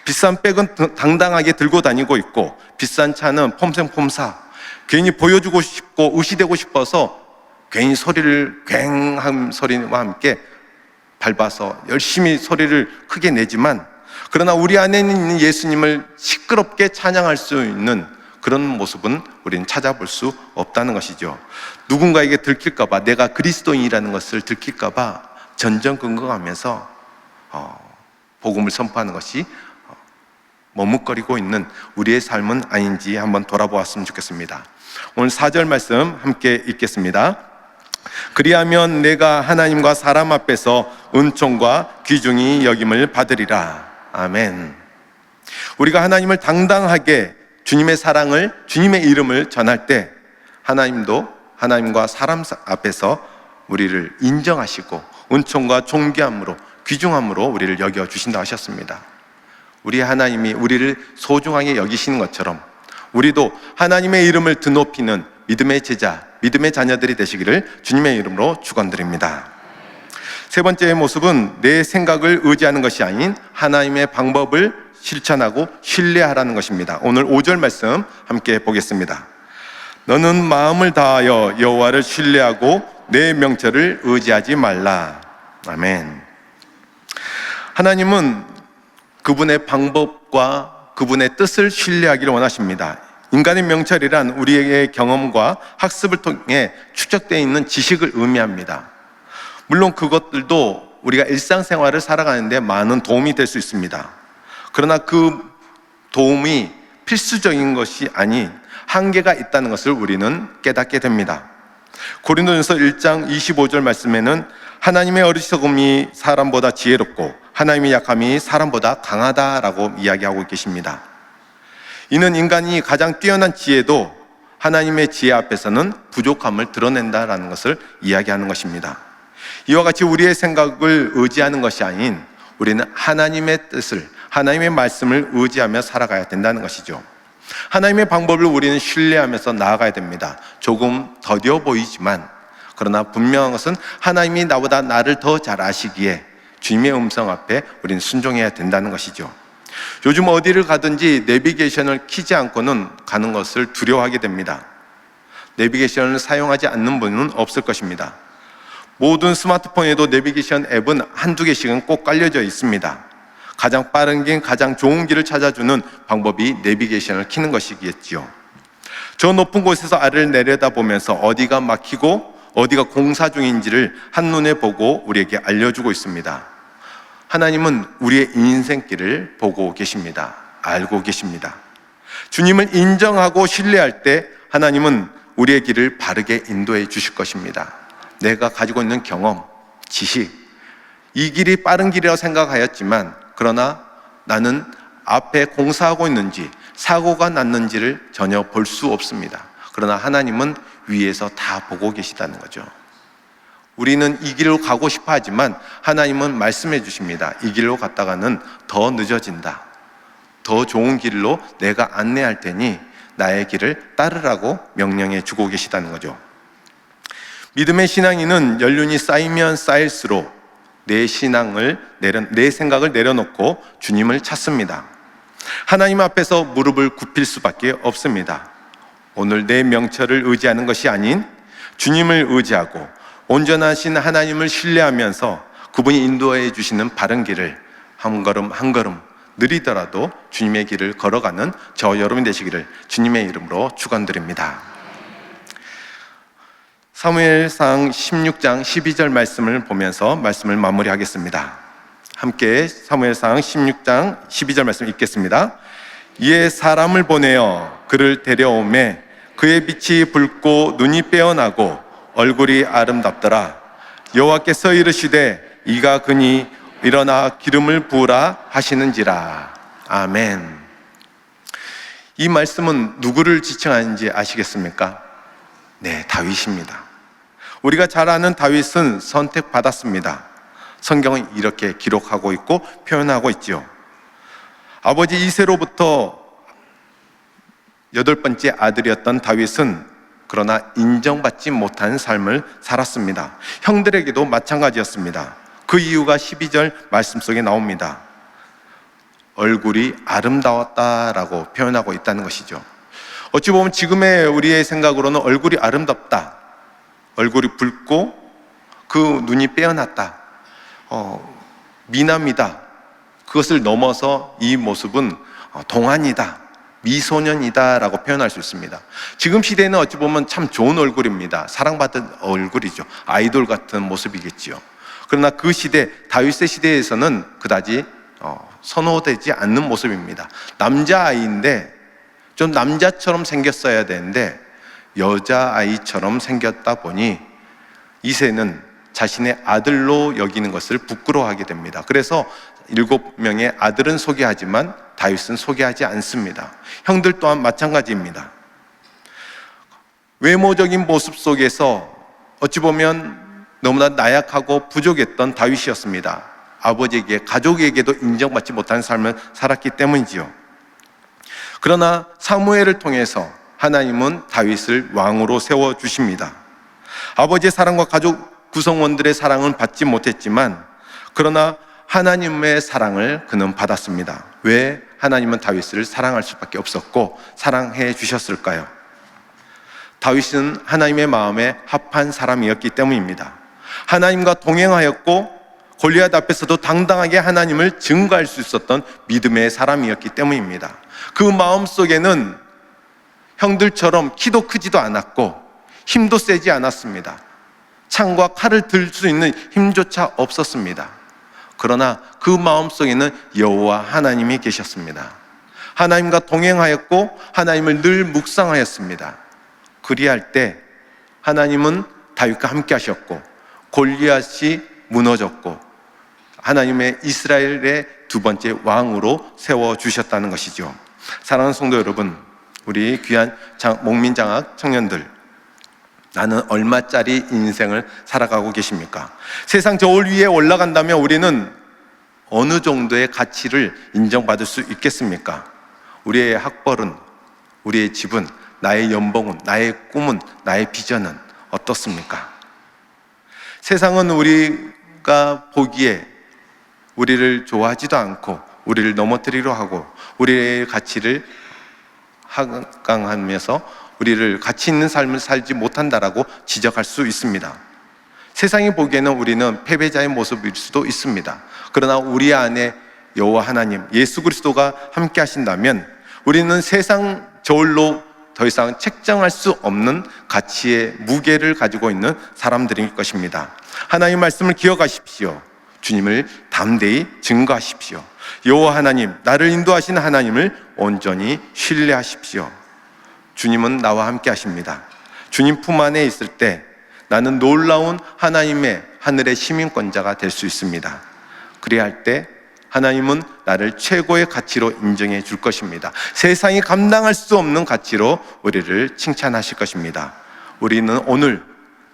비싼 백은 당당하게 들고 다니고 있고 비싼 차는 폼생폼사 괜히 보여주고 싶고 의시되고 싶어서 괜히 소리를 괭한 소리와 함께 밟아서 열심히 소리를 크게 내지만, 그러나 우리 안에 있는 예수님을 시끄럽게 찬양할 수 있는 그런 모습은 우리는 찾아볼 수 없다는 것이죠. 누군가에게 들킬까봐, 내가 그리스도인이라는 것을 들킬까봐 전전긍긍하면서 복음을 선포하는 것이 머뭇거리고 있는 우리의 삶은 아닌지 한번 돌아보았으면 좋겠습니다. 오늘 4절 말씀 함께 읽겠습니다. 그리하면 내가 하나님과 사람 앞에서 은총과 귀중히 여김을 받으리라. 아멘. 우리가 하나님을 당당하게 주님의 사랑을, 주님의 이름을 전할 때 하나님도 하나님과 사람 앞에서 우리를 인정하시고 은총과 존귀함으로, 귀중함으로 우리를 여겨주신다 하셨습니다. 우리 하나님이 우리를 소중하게 여기시는 것처럼 우리도 하나님의 이름을 드높이는 믿음의 제자, 믿음의 자녀들이 되시기를 주님의 이름으로 축원드립니다. 세 번째의 모습은 내 생각을 의지하는 것이 아닌 하나님의 방법을 실천하고 신뢰하라는 것입니다. 오늘 5절 말씀 함께 보겠습니다. 너는 마음을 다하여 여호와를 신뢰하고 내 명철을 의지하지 말라. 아멘. 하나님은 그분의 방법과 그분의 뜻을 신뢰하기를 원하십니다. 인간의 명철이란 우리의 경험과 학습을 통해 축적되어 있는 지식을 의미합니다. 물론 그것들도 우리가 일상생활을 살아가는데 많은 도움이 될 수 있습니다. 그러나 그 도움이 필수적인 것이 아닌 한계가 있다는 것을 우리는 깨닫게 됩니다. 고린도전서 1장 25절 말씀에는 하나님의 어리석음이 사람보다 지혜롭고 하나님의 약함이 사람보다 강하다라고 이야기하고 계십니다. 이는 인간이 가장 뛰어난 지혜도 하나님의 지혜 앞에서는 부족함을 드러낸다라는 것을 이야기하는 것입니다. 이와 같이 우리의 생각을 의지하는 것이 아닌 우리는 하나님의 뜻을, 하나님의 말씀을 의지하며 살아가야 된다는 것이죠. 하나님의 방법을 우리는 신뢰하면서 나아가야 됩니다. 조금 더디어 보이지만, 그러나 분명한 것은 하나님이 나보다 나를 더 잘 아시기에 주님의 음성 앞에 우리는 순종해야 된다는 것이죠. 요즘 어디를 가든지 내비게이션을 켜지 않고는 가는 것을 두려워하게 됩니다. 내비게이션을 사용하지 않는 분은 없을 것입니다. 모든 스마트폰에도 내비게이션 앱은 한두 개씩은 꼭 깔려져 있습니다. 가장 빠른 길, 가장 좋은 길을 찾아주는 방법이 내비게이션을 켜는 것이겠지요. 저 높은 곳에서 아래를 내려다보면서 어디가 막히고 어디가 공사 중인지를 한눈에 보고 우리에게 알려주고 있습니다. 하나님은 우리의 인생길을 보고 계십니다. 알고 계십니다. 주님을 인정하고 신뢰할 때 하나님은 우리의 길을 바르게 인도해 주실 것입니다. 내가 가지고 있는 경험, 지식, 이 길이 빠른 길이라고 생각하였지만, 그러나 나는 앞에 공사하고 있는지, 사고가 났는지를 전혀 볼 수 없습니다. 그러나 하나님은 위에서 다 보고 계시다는 거죠. 우리는 이 길로 가고 싶어 하지만 하나님은 말씀해 주십니다. 이 길로 갔다가는 더 늦어진다. 더 좋은 길로 내가 안내할 테니 나의 길을 따르라고 명령해 주고 계시다는 거죠. 믿음의 신앙인은 연륜이 쌓이면 쌓일수록 내 생각을 내려놓고 주님을 찾습니다. 하나님 앞에서 무릎을 굽힐 수밖에 없습니다. 오늘 내 명철을 의지하는 것이 아닌 주님을 의지하고 온전하신 하나님을 신뢰하면서 그분이 인도해 주시는 바른 길을 한 걸음 한 걸음 느리더라도 주님의 길을 걸어가는 저 여러분이 되시기를 주님의 이름으로 축원드립니다. 사무엘상 16장 12절 말씀을 보면서 말씀을 마무리하겠습니다. 함께 사무엘상 16장 12절 말씀 읽겠습니다. 이에 사람을 보내어 그를 데려오매 그의 빛이 붉고 눈이 빼어나고 얼굴이 아름답더라. 여호와께서 이르시되 이가 그니 일어나 기름을 부으라 하시는지라. 아멘. 이 말씀은 누구를 지칭하는지 아시겠습니까? 네, 다윗입니다. 우리가 잘 아는 다윗은 선택받았습니다. 성경은 이렇게 기록하고 있고 표현하고 있지요. 아버지 이새로부터 8번째 아들이었던 다윗은 그러나 인정받지 못한 삶을 살았습니다. 형들에게도 마찬가지였습니다. 그 이유가 12절 말씀 속에 나옵니다. 얼굴이 아름다웠다라고 표현하고 있다는 것이죠. 어찌 보면 지금의 우리의 생각으로는 얼굴이 아름답다, 얼굴이 붉고 그 눈이 빼어났다, 미남이다, 그것을 넘어서 이 모습은 동안이다, 미소년이다 라고 표현할 수 있습니다. 지금 시대에는 어찌 보면 참 좋은 얼굴입니다. 사랑받은 얼굴이죠. 아이돌 같은 모습이겠지요. 그러나 그 시대, 다윗의 시대에서는 그다지 선호되지 않는 모습입니다. 남자아이인데 좀 남자처럼 생겼어야 되는데 여자아이처럼 생겼다 보니 이새는 자신의 아들로 여기는 것을 부끄러워하게 됩니다. 그래서 7명의 아들은 소개하지만 다윗은 소개하지 않습니다. 형들 또한 마찬가지입니다. 외모적인 모습 속에서 어찌 보면 너무나 나약하고 부족했던 다윗이었습니다. 아버지에게, 가족에게도 인정받지 못하는 삶을 살았기 때문이지요. 그러나 사무엘을 통해서 하나님은 다윗을 왕으로 세워주십니다. 아버지의 사랑과 가족 구성원들의 사랑은 받지 못했지만 그러나 하나님의 사랑을 그는 받았습니다. 왜 하나님은 다윗을 사랑할 수밖에 없었고 사랑해 주셨을까요? 다윗은 하나님의 마음에 합한 사람이었기 때문입니다. 하나님과 동행하였고 골리앗 앞에서도 당당하게 하나님을 증거할 수 있었던 믿음의 사람이었기 때문입니다. 그 마음 속에는 형들처럼 키도 크지도 않았고 힘도 세지 않았습니다. 창과 칼을 들 수 있는 힘조차 없었습니다. 그러나 그 마음 속에는 여호와 하나님이 계셨습니다. 하나님과 동행하였고 하나님을 늘 묵상하였습니다. 그리할 때 하나님은 다윗과 함께 하셨고 골리앗이 무너졌고 하나님의 이스라엘의 2번째 왕으로 세워주셨다는 것이죠. 사랑하는 성도 여러분, 우리 귀한 목민장학 청년들, 나는 얼마짜리 인생을 살아가고 계십니까? 세상 저울 위에 올라간다면 우리는 어느 정도의 가치를 인정받을 수 있겠습니까? 우리의 학벌은, 우리의 집은, 나의 연봉은, 나의 꿈은, 나의 비전은 어떻습니까? 세상은 우리가 보기에 우리를 좋아하지도 않고 우리를 넘어뜨리려 하고 우리의 가치를 하강하면서 우리를 가치 있는 삶을 살지 못한다라고 지적할 수 있습니다. 세상이 보기에는 우리는 패배자의 모습일 수도 있습니다. 그러나 우리 안에 여호와 하나님, 예수 그리스도가 함께 하신다면 우리는 세상 저울로 더 이상 책정할 수 없는 가치의 무게를 가지고 있는 사람들일 것입니다. 하나님 말씀을 기억하십시오. 주님을 담대히 증거하십시오. 여호와 하나님, 나를 인도하시는 하나님을 온전히 신뢰하십시오. 주님은 나와 함께 하십니다. 주님 품 안에 있을 때 나는 놀라운 하나님의 하늘의 시민권자가 될 수 있습니다. 그래야 할 때 하나님은 나를 최고의 가치로 인정해 줄 것입니다. 세상이 감당할 수 없는 가치로 우리를 칭찬하실 것입니다. 우리는 오늘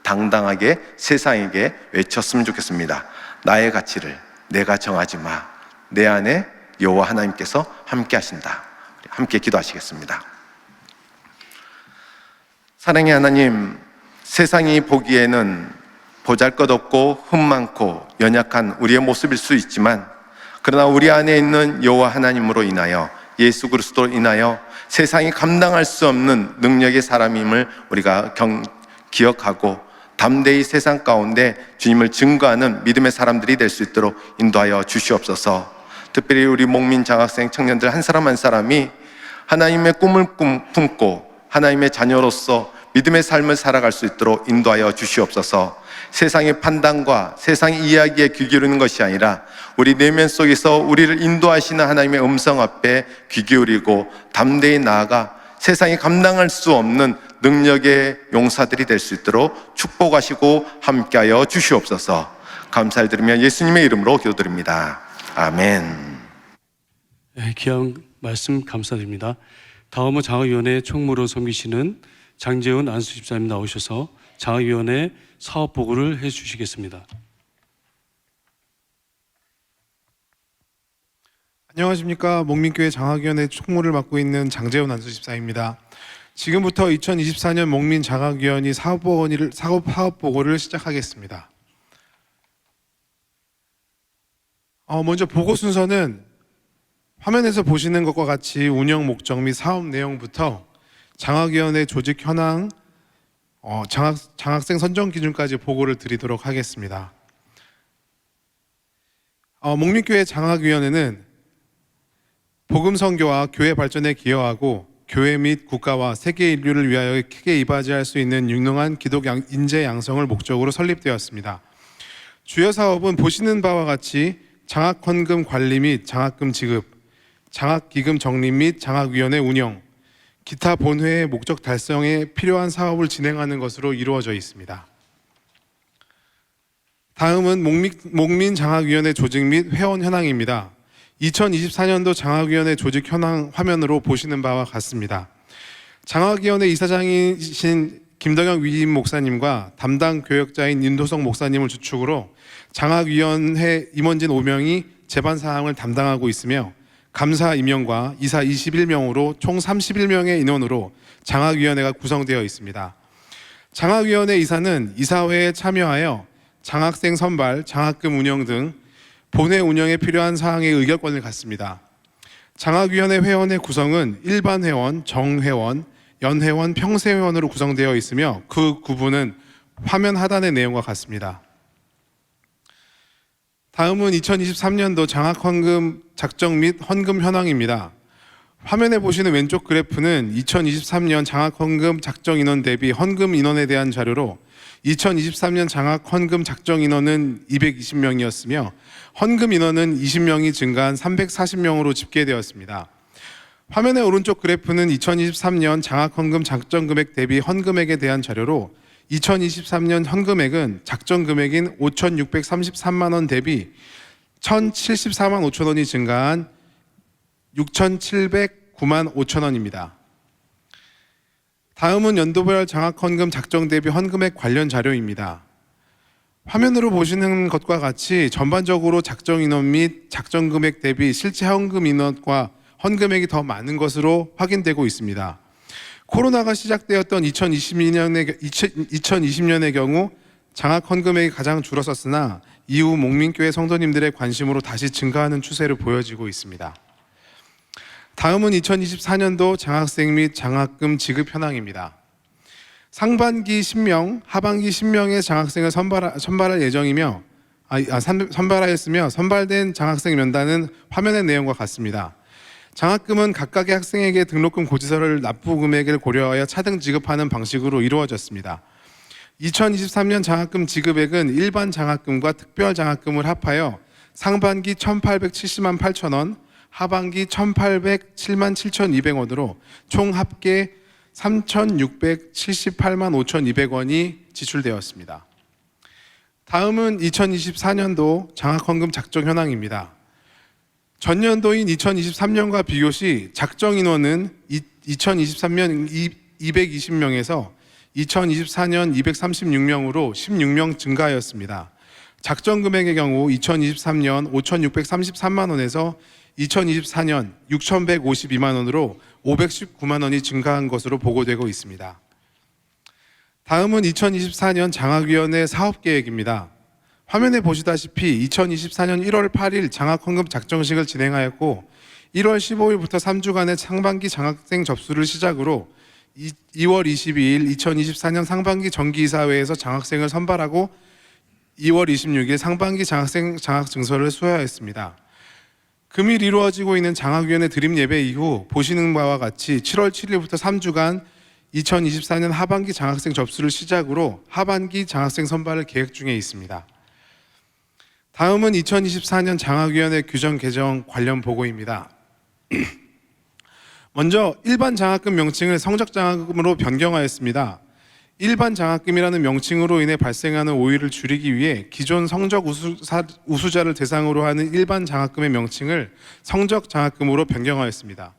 당당하게 세상에게 외쳤으면 좋겠습니다. 나의 가치를 내가 정하지 마. 내 안에 여호와 하나님께서 함께 하신다. 함께 기도하시겠습니다. 사랑의 하나님, 세상이 보기에는 보잘것없고 흠 많고 연약한 우리의 모습일 수 있지만, 그러나 우리 안에 있는 여호와 하나님으로 인하여, 예수 그리스도로 인하여 세상이 감당할 수 없는 능력의 사람임을 우리가 기억하고 담대히 세상 가운데 주님을 증거하는 믿음의 사람들이 될 수 있도록 인도하여 주시옵소서. 특별히 우리 목민 장학생 청년들 한 사람 한 사람이 하나님의 꿈을 품고 하나님의 자녀로서 믿음의 삶을 살아갈 수 있도록 인도하여 주시옵소서. 세상의 판단과 세상의 이야기에 귀 기울이는 것이 아니라 우리 내면 속에서 우리를 인도하시는 하나님의 음성 앞에 귀 기울이고 담대히 나아가 세상이 감당할 수 없는 능력의 용사들이 될 수 있도록 축복하시고 함께하여 주시옵소서. 감사를 드리며 예수님의 이름으로 기도드립니다. 아멘. 귀한 말씀 감사드립니다. 다음은 장학위원회 총무로 섬기시는 장재훈 안수집사님 나오셔서 장학위원회 사업 보고를 해주시겠습니다. 안녕하십니까. 목민교회 장학위원회 총무를 맡고 있는 장재훈 안수집사입니다. 지금부터 2024년 목민 장학위원회 사업 보고를 시작하겠습니다. 먼저 보고 순서는 화면에서 보시는 것과 같이 운영 목적 및 사업 내용부터 장학위원회 조직 현황, 장학생 선정 기준까지 보고를 드리도록 하겠습니다. 목민교회 장학위원회는 복음 선교와 교회 발전에 기여하고 교회 및 국가와 세계 인류를 위하여 크게 이바지할 수 있는 유능한 기독 인재 양성을 목적으로 설립되었습니다. 주요 사업은 보시는 바와 같이 장학헌금 관리 및 장학금 지급, 장학기금 적립 및 장학위원회 운영, 기타 본회의 목적 달성에 필요한 사업을 진행하는 것으로 이루어져 있습니다. 다음은 목민 장학위원회 조직 및 회원 현황입니다. 2024년도 장학위원회 조직 현황 화면으로 보시는 바와 같습니다. 장학위원회 이사장이신 김덕영 위임 목사님과 담당 교역자인 윤도석 목사님을 주축으로 장학위원회 임원진 5명이 제반 사항을 담당하고 있으며, 감사 임명과 이사 21명으로 총 31명의 인원으로 장학위원회가 구성되어 있습니다. 장학위원회 이사는 이사회에 참여하여 장학생 선발, 장학금 운영 등 본회 운영에 필요한 사항의 의결권을 갖습니다. 장학위원회 회원의 구성은 일반 회원, 정회원, 연회원, 평세회원으로 구성되어 있으며 그 구분은 화면 하단의 내용과 같습니다. 다음은 2023년도 장학헌금 작정 및 헌금 현황입니다. 화면에 보시는 왼쪽 그래프는 2023년 장학헌금 작정 인원 대비 헌금 인원에 대한 자료로 2023년 장학헌금 작정 인원은 220명이었으며 헌금 인원은 20명이 증가한 340명으로 집계되었습니다. 화면의 오른쪽 그래프는 2023년 장학헌금 작정 금액 대비 헌금액에 대한 자료로 2023년 헌금액은 작정 금액인 5,633만 원 대비 1,074만 5천 원이 증가한 6,709만 5천 원입니다. 다음은 연도별 장학헌금 작정 대비 헌금액 관련 자료입니다. 화면으로 보시는 것과 같이 전반적으로 작정 인원 및 작정 금액 대비 실제 헌금 인원과 헌금액이 더 많은 것으로 확인되고 있습니다. 코로나가 시작되었던 2020년의 경우 장학 헌금액이 가장 줄었었으나 이후 목민교회 성도님들의 관심으로 다시 증가하는 추세를 보여지고 있습니다. 다음은 2024년도 장학생 및 장학금 지급 현황입니다. 상반기 10명, 하반기 10명의 장학생을 선발할 예정이며 선발하였으며 선발된 장학생 명단은 화면의 내용과 같습니다. 장학금은 각각의 학생에게 등록금 고지서를 납부 금액을 고려하여 차등 지급하는 방식으로 이루어졌습니다. 2023년 장학금 지급액은 일반 장학금과 특별 장학금을 합하여 상반기 1,870만 8천 원, 하반기 1,807만 7,200원으로 총 합계 3,678만 5,200원이 지출되었습니다. 다음은 2024년도 장학헌금 작정 현황입니다. 전년도인 2023년과 비교시 작정 인원은 2023년 220명에서 2024년 236명으로 16명 증가하였습니다. 작정 금액의 경우 2023년 5,633만 원에서 2024년 6,152만 원으로 519만 원이 증가한 것으로 보고되고 있습니다. 다음은 2024년 장학위원회 사업계획입니다. 화면에 보시다시피 2024년 1월 8일 장학헌금 작정식을 진행하였고 1월 15일부터 3주간의 상반기 장학생 접수를 시작으로 2월 22일 2024년 상반기 정기이사회에서 장학생을 선발하고 2월 26일 상반기 장학생 장학증서를 수여하였습니다. 금일 이루어지고 있는 장학위원회 드림 예배 이후 보시는 바와 같이 7월 7일부터 3주간 2024년 하반기 장학생 접수를 시작으로 하반기 장학생 선발을 계획 중에 있습니다. 다음은 2024년 장학위원회 규정 개정 관련 보고입니다. 먼저 일반 장학금 명칭을 성적장학금으로 변경하였습니다. 일반 장학금이라는 명칭으로 인해 발생하는 오해를 줄이기 위해 기존 성적 우수자를 대상으로 하는 일반 장학금의 명칭을 성적 장학금으로 변경하였습니다.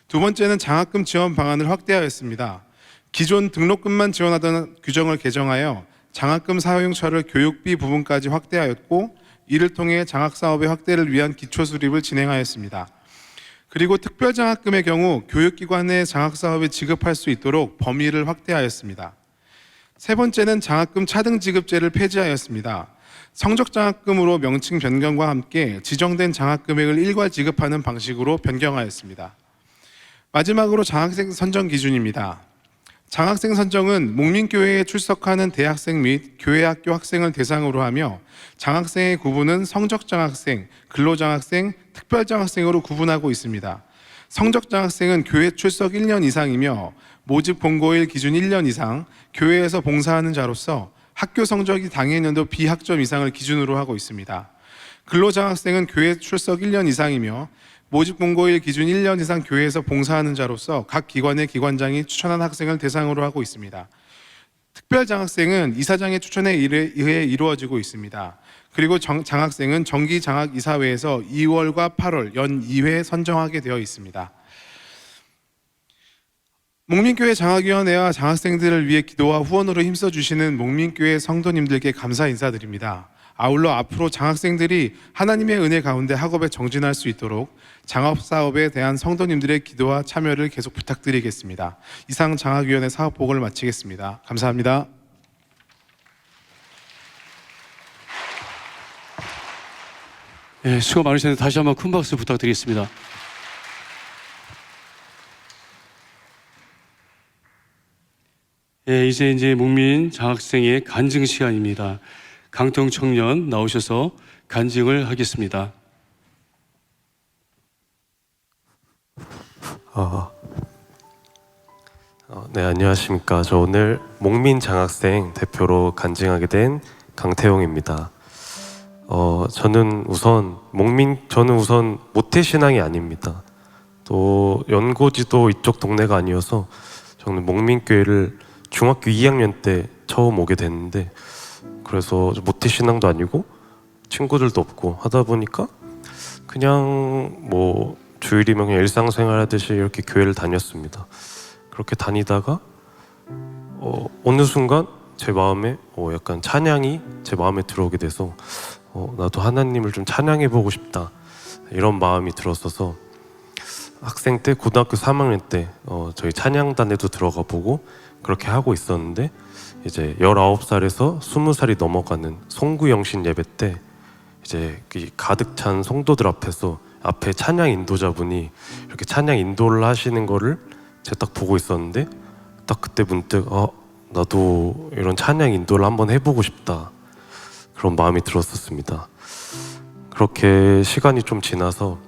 두 번째는 장학금 지원 방안을 확대하였습니다. 기존 등록금만 지원하던 규정을 개정하여 장학금 사용처를 교육비 부분까지 확대하였고 이를 통해 장학사업의 확대를 위한 기초수립을 진행하였습니다. 그리고 특별장학금의 경우 교육기관의 장학사업에 지급할 수 있도록 범위를 확대하였습니다. 세 번째는 장학금 차등지급제를 폐지하였습니다. 성적장학금으로 명칭 변경과 함께 지정된 장학금액을 일괄 지급하는 방식으로 변경하였습니다. 마지막으로 장학생 선정 기준입니다. 장학생 선정은 목민교회에 출석하는 대학생 및 교회학교 학생을 대상으로 하며 장학생의 구분은 성적장학생, 근로장학생, 특별장학생으로 구분하고 있습니다. 성적장학생은 교회 출석 1년 이상이며 모집 공고일 기준 1년 이상 교회에서 봉사하는 자로서 학교 성적이 당해년도 비학점 이상을 기준으로 하고 있습니다. 근로장학생은 교회 출석 1년 이상이며 모집 공고일 기준 1년 이상 교회에서 봉사하는 자로서 각 기관의 기관장이 추천한 학생을 대상으로 하고 있습니다. 특별장학생은 이사장의 추천에 의해 이루어지고 있습니다. 그리고 장학생은 정기장학이사회에서 2월과 8월 연 2회 선정하게 되어 있습니다. 목민교회 장학위원회와 장학생들을 위해 기도와 후원으로 힘써주시는 목민교회 성도님들께 감사 인사드립니다. 아울러 앞으로 장학생들이 하나님의 은혜 가운데 학업에 정진할 수 있도록 장학사업에 대한 성도님들의 기도와 참여를 계속 부탁드리겠습니다. 이상 장학위원회 사업보고를 마치겠습니다. 감사합니다. 네, 수고 많으셨는데 다시 한번 큰 박수 부탁드리겠습니다. 예, 이제 목민 장학생의 간증 시간입니다. 강통 청년 나오셔서 간증을 하겠습니다. 네, 안녕하십니까. 저 오늘 목민 장학생 대표로 간증하게 된 강태용입니다. 저는 우선 모태신앙이 아닙니다. 또 연고지도 이쪽 동네가 아니어서 저는 목민교회를 중학교 2학년 때 처음 오게 됐는데, 그래서 모태신앙도 아니고 친구들도 없고 하다 보니까 그냥 뭐 주일이면 그냥 일상생활 하듯이 이렇게 교회를 다녔습니다. 그렇게 다니다가 어느 순간 제 마음에 약간 찬양이 제 마음에 들어오게 돼서 나도 하나님을 좀 찬양해 보고 싶다, 이런 마음이 들었어서 학생 때 고등학교 3학년 때 저희 찬양단에도 들어가 보고 그렇게 하고 있었는데, 이제 19살에서 20살이 넘어가는 송구영신 예배 때 이제 가득 찬 성도들 앞에 찬양 인도자분이 이렇게 찬양 인도를 하시는 거를 제가 딱 보고 있었는데, 딱 그때 문득 나도 이런 찬양 인도를 한번 해보고 싶다, 그런 마음이 들었었습니다. 그렇게 시간이 좀 지나서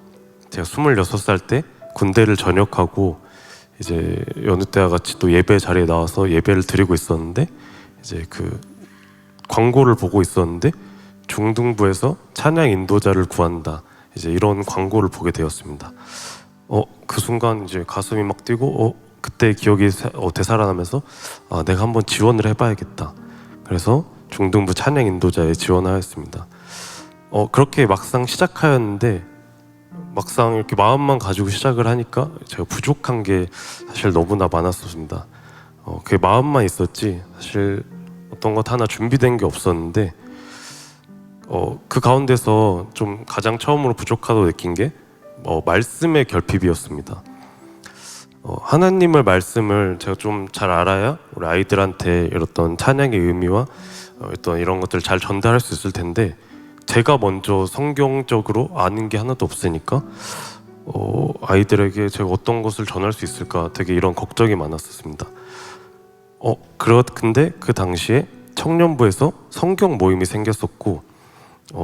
제가 26살 때 군대를 전역하고 이제 여느 때와 같이 또 예배 자리에 나와서 예배를 드리고 있었는데, 이제 그 광고를 보고 있었는데 중등부에서 찬양 인도자를 구한다, 이제 이런 광고를 보게 되었습니다. 그 순간 이제 가슴이 막 뛰고 그때 기억이 되살아나면서 내가 한번 지원을 해봐야겠다. 그래서 중등부 찬양 인도자에 지원하였습니다. 그렇게 막상 시작하였는데 막상 이렇게 마음만 가지고 시작을 하니까 제가 부족한 게 사실 너무나 많았었습니다. 그 마음만 있었지 사실 어떤 것 하나 준비된 게 없었는데 그 가운데서 좀 가장 처음으로 부족하다고 느낀 게 말씀의 결핍이었습니다. 하나님의 말씀을 제가 좀 잘 알아야 우리 아이들한테 이런 찬양의 의미와 어떤 이런 것들을 잘 전달할 수 있을 텐데 제가 먼저 성경적으로 아는 게 하나도 없으니까 아이들에게 제가 어떤 것을 전할 수 있을까 되게 이런 걱정이 많았었습니다. 근데 그 당시에 청년부에서 성경 모임이 생겼었고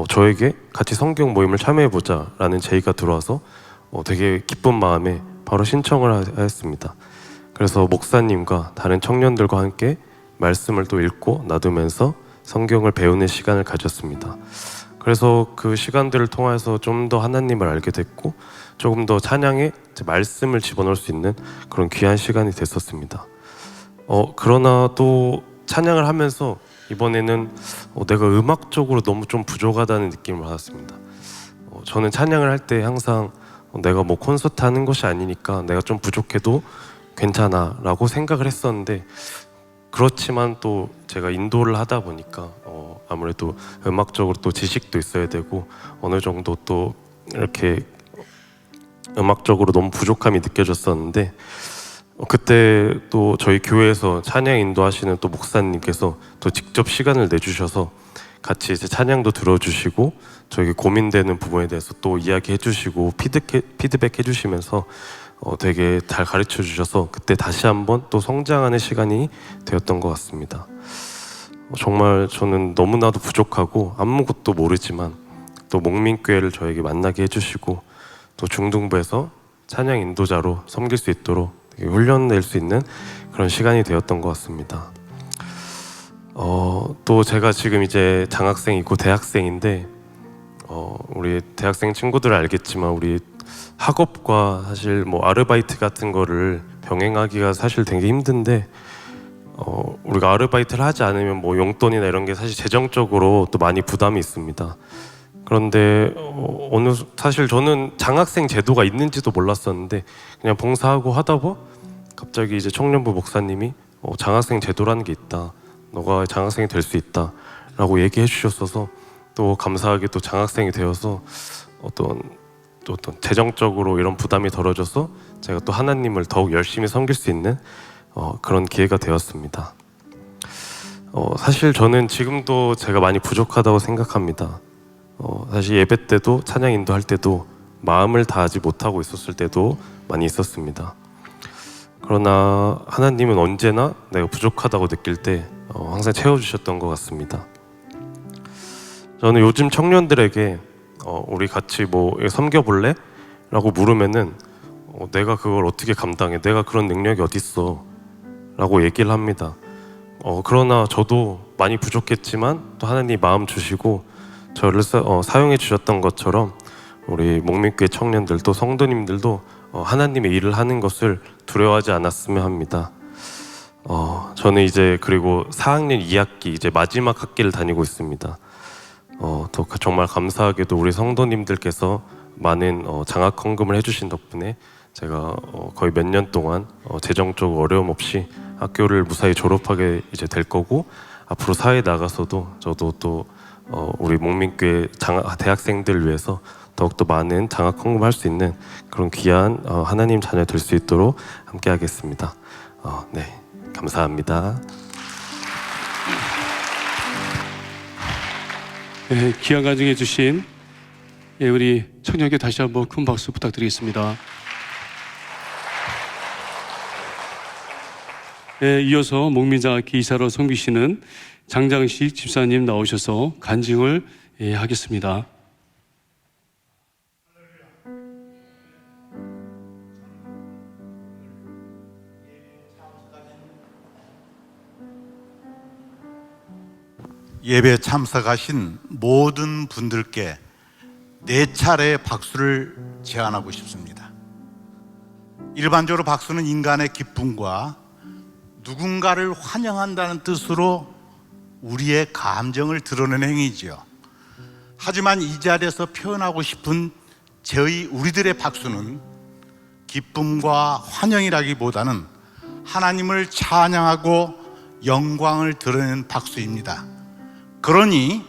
저에게 같이 성경 모임을 참여해보자 라는 제의가 들어와서 되게 기쁜 마음에 바로 신청을 하였습니다. 그래서 목사님과 다른 청년들과 함께 말씀을 또 읽고 나누면서 성경을 배우는 시간을 가졌습니다. 그래서 그 시간들을 통해서 좀 더 하나님을 알게 됐고 조금 더 찬양에 말씀을 집어넣을 수 있는 그런 귀한 시간이 됐었습니다. 그러나 또 찬양을 하면서 이번에는 내가 음악적으로 너무 좀 부족하다는 느낌을 받았습니다. 저는 찬양을 할 때 항상 내가 뭐 콘서트 하는 것이 아니니까 내가 좀 부족해도 괜찮아 라고 생각을 했었는데 그렇지만 또 제가 인도를 하다 보니까 아무래도 음악적으로 또 지식도 있어야 되고 어느 정도 또 이렇게 음악적으로 너무 부족함이 느껴졌었는데 그때 또 저희 교회에서 찬양 인도하시는 또 목사님께서 또 직접 시간을 내주셔서 같이 이제 찬양도 들어주시고 저에게 고민되는 부분에 대해서 또 이야기해 주시고 피드백 해주시면서 되게 잘 가르쳐 주셔서 그때 다시 한번 또 성장하는 시간이 되었던 것 같습니다. 정말 저는 너무나도 부족하고 아무것도 모르지만 또 목민교회를 저에게 만나게 해주시고 또 중등부에서 찬양 인도자로 섬길 수 있도록 되게 훈련낼 수 있는 그런 시간이 되었던 것 같습니다. 또 제가 지금 이제 장학생이고 대학생인데 우리 대학생 친구들은 알겠지만 우리 학업과 사실 뭐 아르바이트 같은 거를 병행하기가 사실 되게 힘든데 우리가 아르바이트를 하지 않으면 뭐 용돈이나 이런 게 사실 재정적으로 또 많이 부담이 있습니다. 그런데 사실 저는 장학생 제도가 있는지도 몰랐었는데 그냥 봉사하고 하다 보니 갑자기 이제 청년부 목사님이 장학생 제도라는 게 있다. 너가 장학생이 될 수 있다 라고 얘기해 주셨어서 또 감사하게 또 장학생이 되어서 어떤 재정적으로 이런 부담이 덜어져서 제가 또 하나님을 더욱 열심히 섬길 수 있는 그런 기회가 되었습니다. 사실 저는 지금도 제가 많이 부족하다고 생각합니다. 사실 예배 때도 찬양 인도할 때도 마음을 다하지 못하고 있었을 때도 많이 있었습니다. 그러나 하나님은 언제나 내가 부족하다고 느낄 때 항상 채워주셨던 것 같습니다. 저는 요즘 청년들에게 우리 같이 뭐 섬겨볼래? 라고 물으면은 내가 그걸 어떻게 감당해? 내가 그런 능력이 어딨어? 라고 얘기를 합니다. 그러나 저도 많이 부족했지만 또 하나님 마음 주시고 저를 사용해 주셨던 것처럼 우리 목민교회 청년들 또 성도님들도 하나님의 일을 하는 것을 두려워하지 않았으면 합니다. 저는 이제 그리고 4학년 2학기 이제 마지막 학기를 다니고 있습니다. 또 정말 감사하게도 우리 성도님들께서 많은 장학 헌금을 해주신 덕분에 제가 거의 몇 년 동안 재정적 어려움 없이 학교를 무사히 졸업하게 이제 될 거고 앞으로 사회에 나가서도 저도 또 우리 목민교회 대학생들을 위해서 더욱더 많은 장학 헌금할 수 있는 그런 귀한 하나님 자녀 될 수 있도록 함께 하겠습니다. 네, 감사합니다. 네, 귀한 간증해 주신 우리 청년께 다시 한번 큰 박수 부탁드리겠습니다. 네, 이어서 목민장학기 이사로 섬기시는 장장식 집사님 나오셔서 간증을 하겠습니다. 예배 참석하신 모든 분들께 네 차례의 박수를 제안하고 싶습니다. 일반적으로 박수는 인간의 기쁨과 누군가를 환영한다는 뜻으로 우리의 감정을 드러내는 행위지요. 하지만 이 자리에서 표현하고 싶은 우리들의 박수는 기쁨과 환영이라기보다는 하나님을 찬양하고 영광을 드러내는 박수입니다. 그러니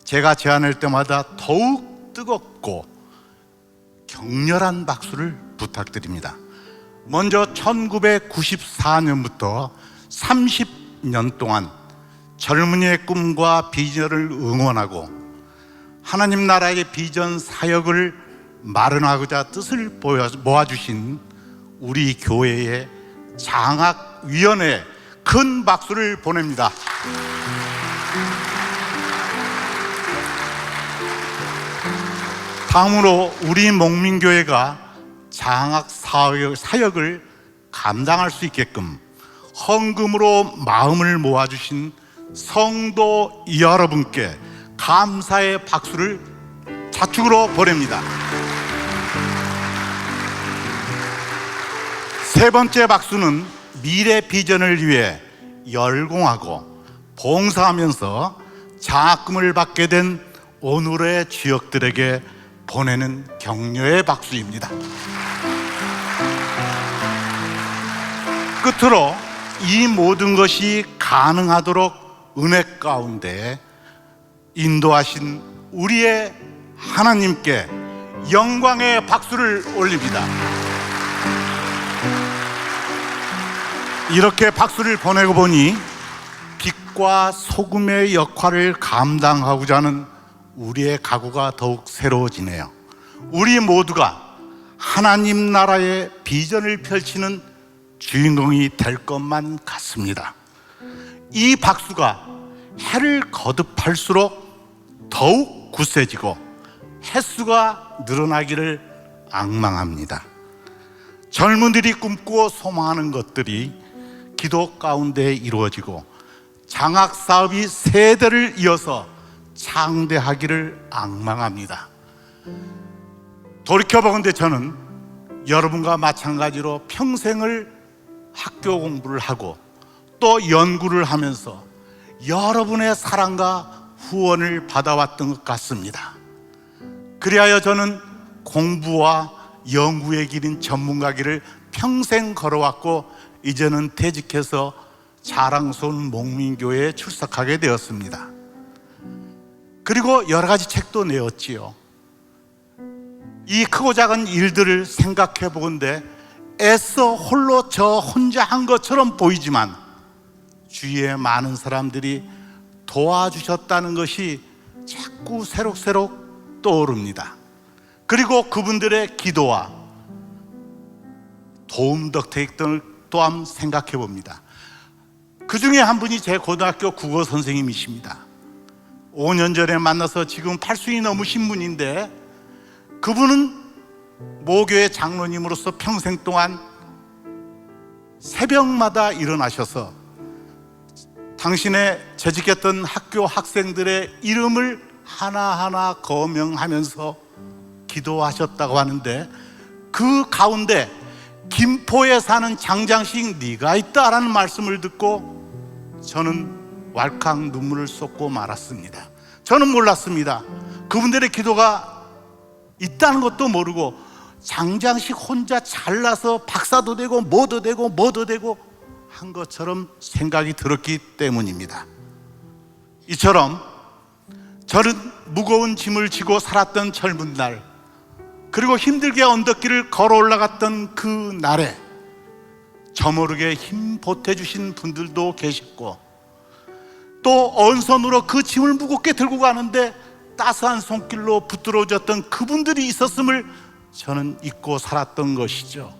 제가 제안할 때마다 더욱 뜨겁고 격렬한 박수를 부탁드립니다. 먼저 1994년부터 30년 동안 젊은이의 꿈과 비전을 응원하고 하나님 나라의 비전 사역을 마련하고자 뜻을 모아주신 우리 교회의 장학위원회에 큰 박수를 보냅니다. 다음으로 우리 목민교회가 장학 사역을 감당할 수 있게끔 헌금으로 마음을 모아주신 성도 여러분께 감사의 박수를 자축으로 보냅니다. 세 번째 박수는 미래 비전을 위해 열공하고 봉사하면서 장학금을 받게 된 오늘의 주역들에게 보내는 격려의 박수입니다. 끝으로 이 모든 것이 가능하도록 은혜 가운데 인도하신 우리의 하나님께 영광의 박수를 올립니다. 이렇게 박수를 보내고 보니 빛과 소금의 역할을 감당하고자 하는 우리의 각오가 더욱 새로워지네요. 우리 모두가 하나님 나라의 비전을 펼치는 주인공이 될 것만 같습니다. 이 박수가 해를 거듭할수록 더욱 굳세지고 횟수가 늘어나기를 앙망합니다. 젊은들이 꿈꾸고 소망하는 것들이 기도 가운데 이루어지고 장학 사업이 세대를 이어서 창대하기를 앙망합니다. 돌이켜보건대 저는 여러분과 마찬가지로 평생을 학교 공부를 하고 또 연구를 하면서 여러분의 사랑과 후원을 받아왔던 것 같습니다. 그리하여 저는 공부와 연구의 길인 전문가 길을 평생 걸어왔고 이제는 퇴직해서 자랑스러운 목민교회에 출석하게 되었습니다. 그리고 여러 가지 책도 내었지요. 이 크고 작은 일들을 생각해 보건대 애써 홀로 저 혼자 한 것처럼 보이지만 주위에 많은 사람들이 도와주셨다는 것이 자꾸 새록새록 떠오릅니다. 그리고 그분들의 기도와 도움 덕택 등을 또한 생각해 봅니다. 그 중에 한 분이 제 고등학교 국어 선생님이십니다. 5년 전에 만나서 지금 80이 넘으신 분인데 그분은 모교의 장로님으로서 평생 동안 새벽마다 일어나셔서 당신의 재직했던 학교 학생들의 이름을 하나하나 거명하면서 기도하셨다고 하는데 그 가운데 김포에 사는 장장식 네가 있다라는 말씀을 듣고 저는 왈칵 눈물을 쏟고 말았습니다. 저는 몰랐습니다. 그분들의 기도가 있다는 것도 모르고 장장식 혼자 잘나서 박사도 되고 뭐도 되고 한 것처럼 생각이 들었기 때문입니다. 이처럼 저는 무거운 짐을 지고 살았던 젊은 날, 그리고 힘들게 언덕길을 걸어 올라갔던 그 날에 저모르게 힘 보태주신 분들도 계셨고, 또 언선으로 그 짐을 무겁게 들고 가는데 따스한 손길로 붙들어줬던 그분들이 있었음을 저는 잊고 살았던 것이죠.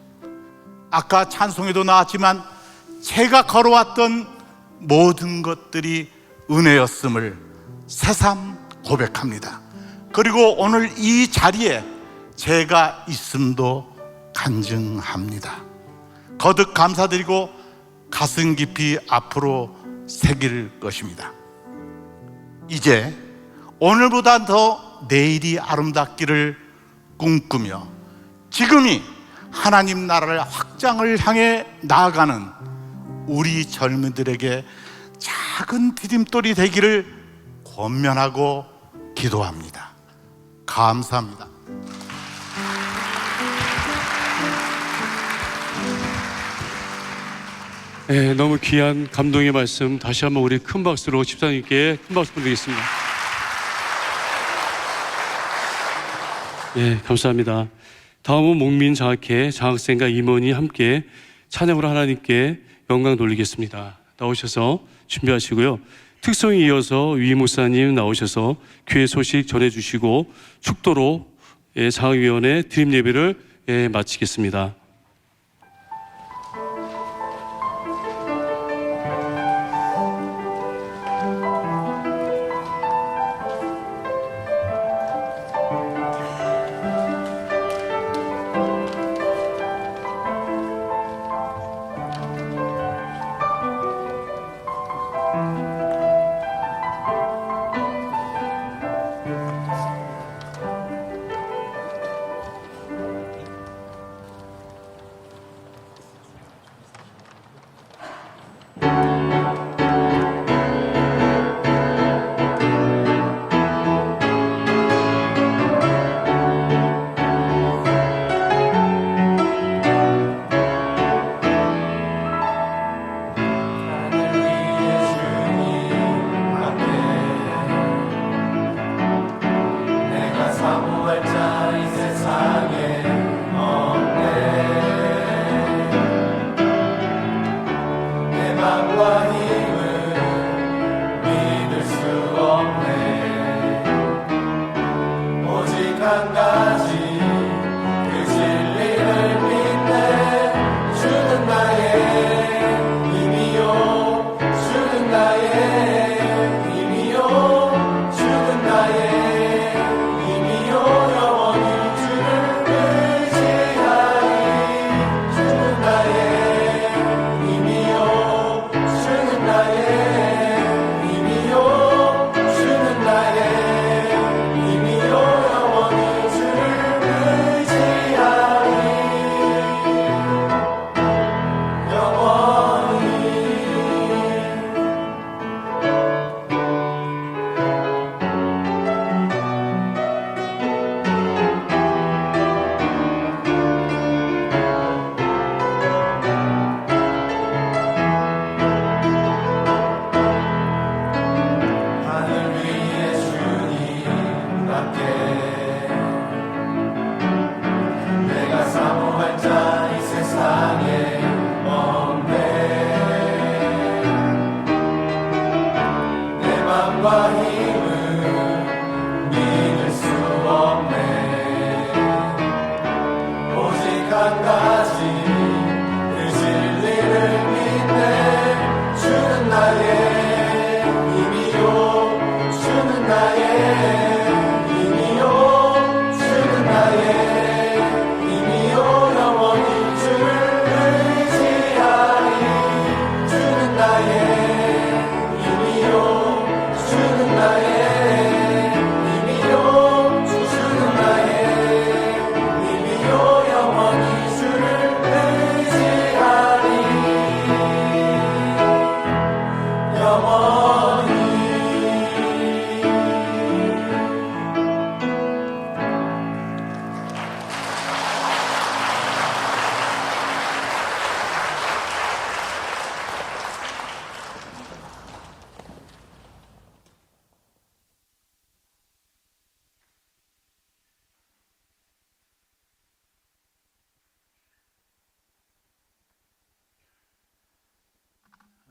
아까 찬송에도 나왔지만 제가 걸어왔던 모든 것들이 은혜였음을 새삼 고백합니다. 그리고 오늘 이 자리에 제가 있음도 간증합니다. 거듭 감사드리고 가슴 깊이 앞으로 새길 것입니다. 이제 오늘보다 더 내일이 아름답기를 꿈꾸며 지금이 하나님 나라의 확장을 향해 나아가는 우리 젊은들에게 작은 디딤돌이 되기를 권면하고 기도합니다. 감사합니다. 예, 너무 귀한 감동의 말씀 다시 한번 우리 큰 박수로 집사님께 큰 박수 드리겠습니다. 예, 감사합니다. 다음은 목민장학회 장학생과 임원이 함께 찬양으로 하나님께 영광 돌리겠습니다. 나오셔서 준비하시고요. 특성에 이어서 위 목사님 나오셔서 교회 소식 전해주시고 축도로 장학위원회 드림 예배를 마치겠습니다.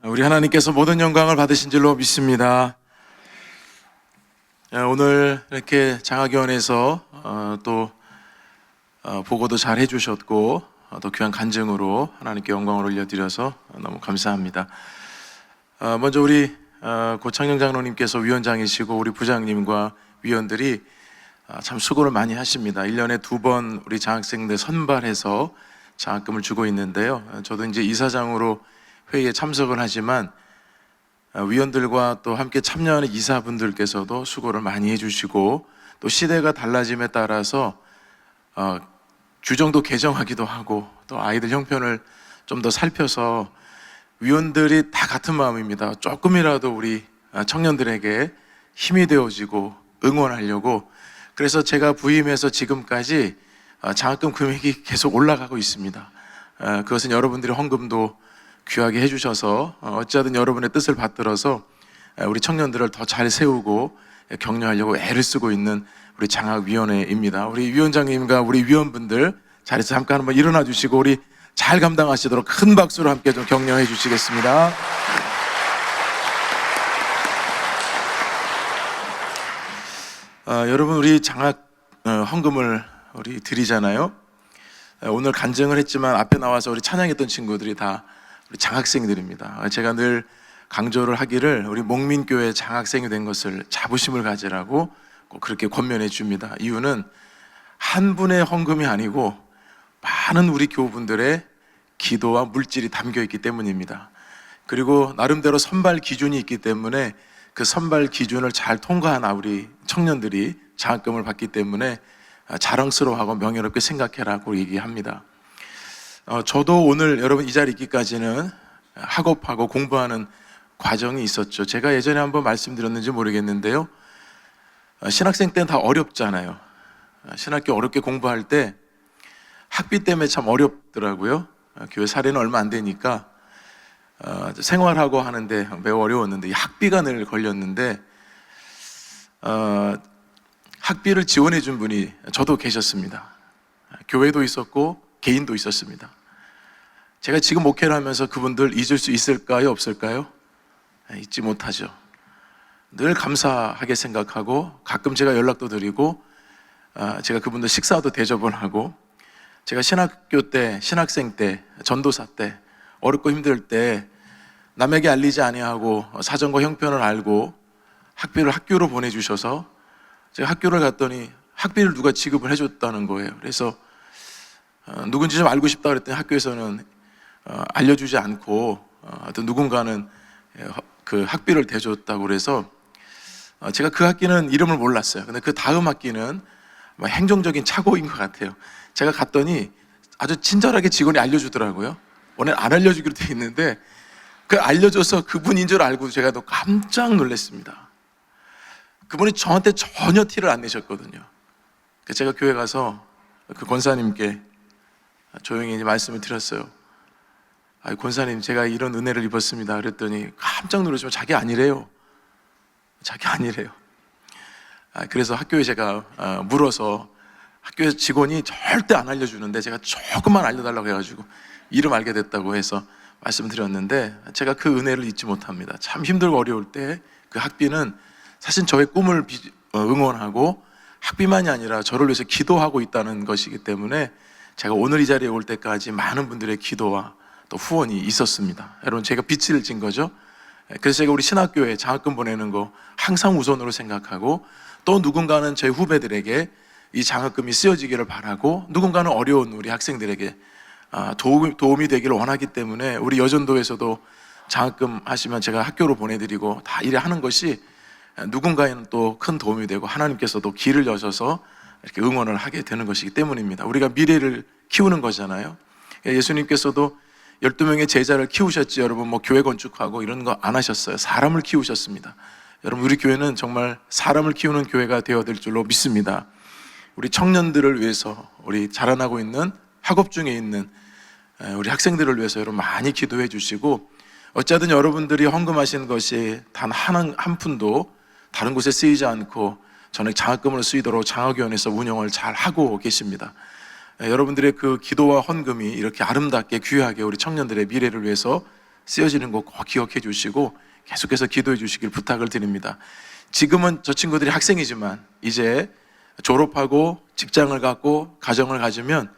우리 하나님께서 모든 영광을 받으신 줄로 믿습니다. 오늘 이렇게 장학위원회에서 또 보고도 잘 해주셨고 또 귀한 간증으로 하나님께 영광을 올려드려서 너무 감사합니다. 먼저 우리 고창영 장로님께서 위원장이시고 우리 부장님과 위원들이 참 수고를 많이 하십니다. 1년에 2번 우리 장학생들 선발해서 장학금을 주고 있는데요. 저도 이제 이사장으로 회의에 참석을 하지만 위원들과 또 함께 참여하는 이사분들께서도 수고를 많이 해주시고 또 시대가 달라짐에 따라서 규정도 개정하기도 하고 또 아이들 형편을 좀 더 살펴서 위원들이 다 같은 마음입니다. 조금이라도 우리 청년들에게 힘이 되어지고 응원하려고. 그래서 제가 부임해서 지금까지 장학금 금액이 계속 올라가고 있습니다. 그것은 여러분들의 헌금도 귀하게 해주셔서 어찌하든 여러분의 뜻을 받들어서 우리 청년들을 더 잘 세우고 격려하려고 애를 쓰고 있는 우리 장학위원회입니다. 우리 위원장님과 우리 위원분들 자리에서 잠깐 한번 일어나 주시고 우리 잘 감당하시도록 큰 박수로 함께 좀 격려해 주시겠습니다. 여러분, 우리 장학 헌금을 우리 드리잖아요. 오늘 간증을 했지만 앞에 나와서 우리 찬양했던 친구들이 다 우리 장학생들입니다. 제가 늘 강조를 하기를 우리 목민교회 장학생이 된 것을 자부심을 가지라고 꼭 그렇게 권면해 줍니다. 이유는 한 분의 헌금이 아니고 많은 우리 교우분들의 기도와 물질이 담겨 있기 때문입니다. 그리고 나름대로 선발 기준이 있기 때문에 그 선발 기준을 잘 통과한 우리 청년들이 장학금을 받기 때문에 자랑스러워하고 명예롭게 생각해라고 얘기합니다. 저도 오늘 여러분 이 자리에 있기까지는 학업하고 공부하는 과정이 있었죠. 제가 예전에 한번 말씀드렸는지 모르겠는데요. 신학생 때는 다 어렵잖아요. 신학교 어렵게 공부할 때 학비 때문에 참 어렵더라고요. 교회 사례는 얼마 안 되니까 생활하고 하는데 매우 어려웠는데 이 학비가 늘 걸렸는데 학비를 지원해 준 분이 저도 계셨습니다. 교회도 있었고 개인도 있었습니다. 제가 지금 목회를 하면서 그분들 잊을 수 있을까요? 없을까요? 잊지 못하죠. 늘 감사하게 생각하고 가끔 제가 연락도 드리고 제가 그분들 식사도 대접을 하고 제가 신학교 때, 신학생 때, 전도사 때 어렵고 힘들 때 남에게 알리지 아니하고 사정과 형편을 알고 학비를 학교로 보내주셔서 제가 학교를 갔더니 학비를 누가 지급을 해줬다는 거예요. 그래서 누군지 좀 알고 싶다 그랬더니 학교에서는 알려주지 않고 어떤 누군가는 그 학비를 대줬다고 그래서 제가 그 학기는 이름을 몰랐어요. 근데 그 다음 학기는 행정적인 착오인 것 같아요. 제가 갔더니 아주 친절하게 직원이 알려주더라고요. 원래는 안 알려주기로 돼 있는데 그 알려줘서 그분인 줄 알고 제가 또 깜짝 놀랐습니다. 그분이 저한테 전혀 티를 안 내셨거든요. 제가 교회 가서 그 권사님께 조용히 말씀을 드렸어요. 권사님, 제가 이런 은혜를 입었습니다. 그랬더니 깜짝 놀라시면 자기 아니래요. 자기 아니래요. 그래서 학교에 제가 물어서 학교 직원이 절대 안 알려주는데 제가 조금만 알려달라고 해가지고 이름 알게 됐다고 해서 말씀드렸는데 제가 그 은혜를 잊지 못합니다. 참 힘들고 어려울 때 그 학비는 사실 저의 꿈을 응원하고 학비만이 아니라 저를 위해서 기도하고 있다는 것이기 때문에 제가 오늘 이 자리에 올 때까지 많은 분들의 기도와 또 후원이 있었습니다. 여러분, 제가 빚을 진 거죠. 그래서 제가 우리 신학교에 장학금 보내는 거 항상 우선으로 생각하고 또 누군가는 제 후배들에게 이 장학금이 쓰여지기를 바라고 누군가는 어려운 우리 학생들에게 도움이 되기를 원하기 때문에 우리 여전도에서도 장학금 하시면 제가 학교로 보내드리고 다 이래 하는 것이 누군가에는 또 큰 도움이 되고 하나님께서도 길을 여셔서 이렇게 응원을 하게 되는 것이기 때문입니다. 우리가 미래를 키우는 거잖아요. 예수님께서도 12명의 제자를 키우셨지 여러분 교회 건축하고 이런 거 안 하셨어요. 사람을 키우셨습니다. 여러분, 우리 교회는 정말 사람을 키우는 교회가 되어야 될 줄로 믿습니다. 우리 청년들을 위해서, 우리 자라나고 있는 학업 중에 있는 우리 학생들을 위해서 여러분 많이 기도해 주시고 어찌하든 여러분들이 헌금하신 것이 단 한 푼도 다른 곳에 쓰이지 않고 전액 장학금으로 쓰이도록 장학위원회에서 운영을 잘 하고 계십니다. 여러분들의 그 기도와 헌금이 이렇게 아름답게 귀하게 우리 청년들의 미래를 위해서 쓰여지는 거 꼭 기억해 주시고 계속해서 기도해 주시길 부탁을 드립니다. 지금은 저 친구들이 학생이지만 이제 졸업하고 직장을 갖고 가정을 가지면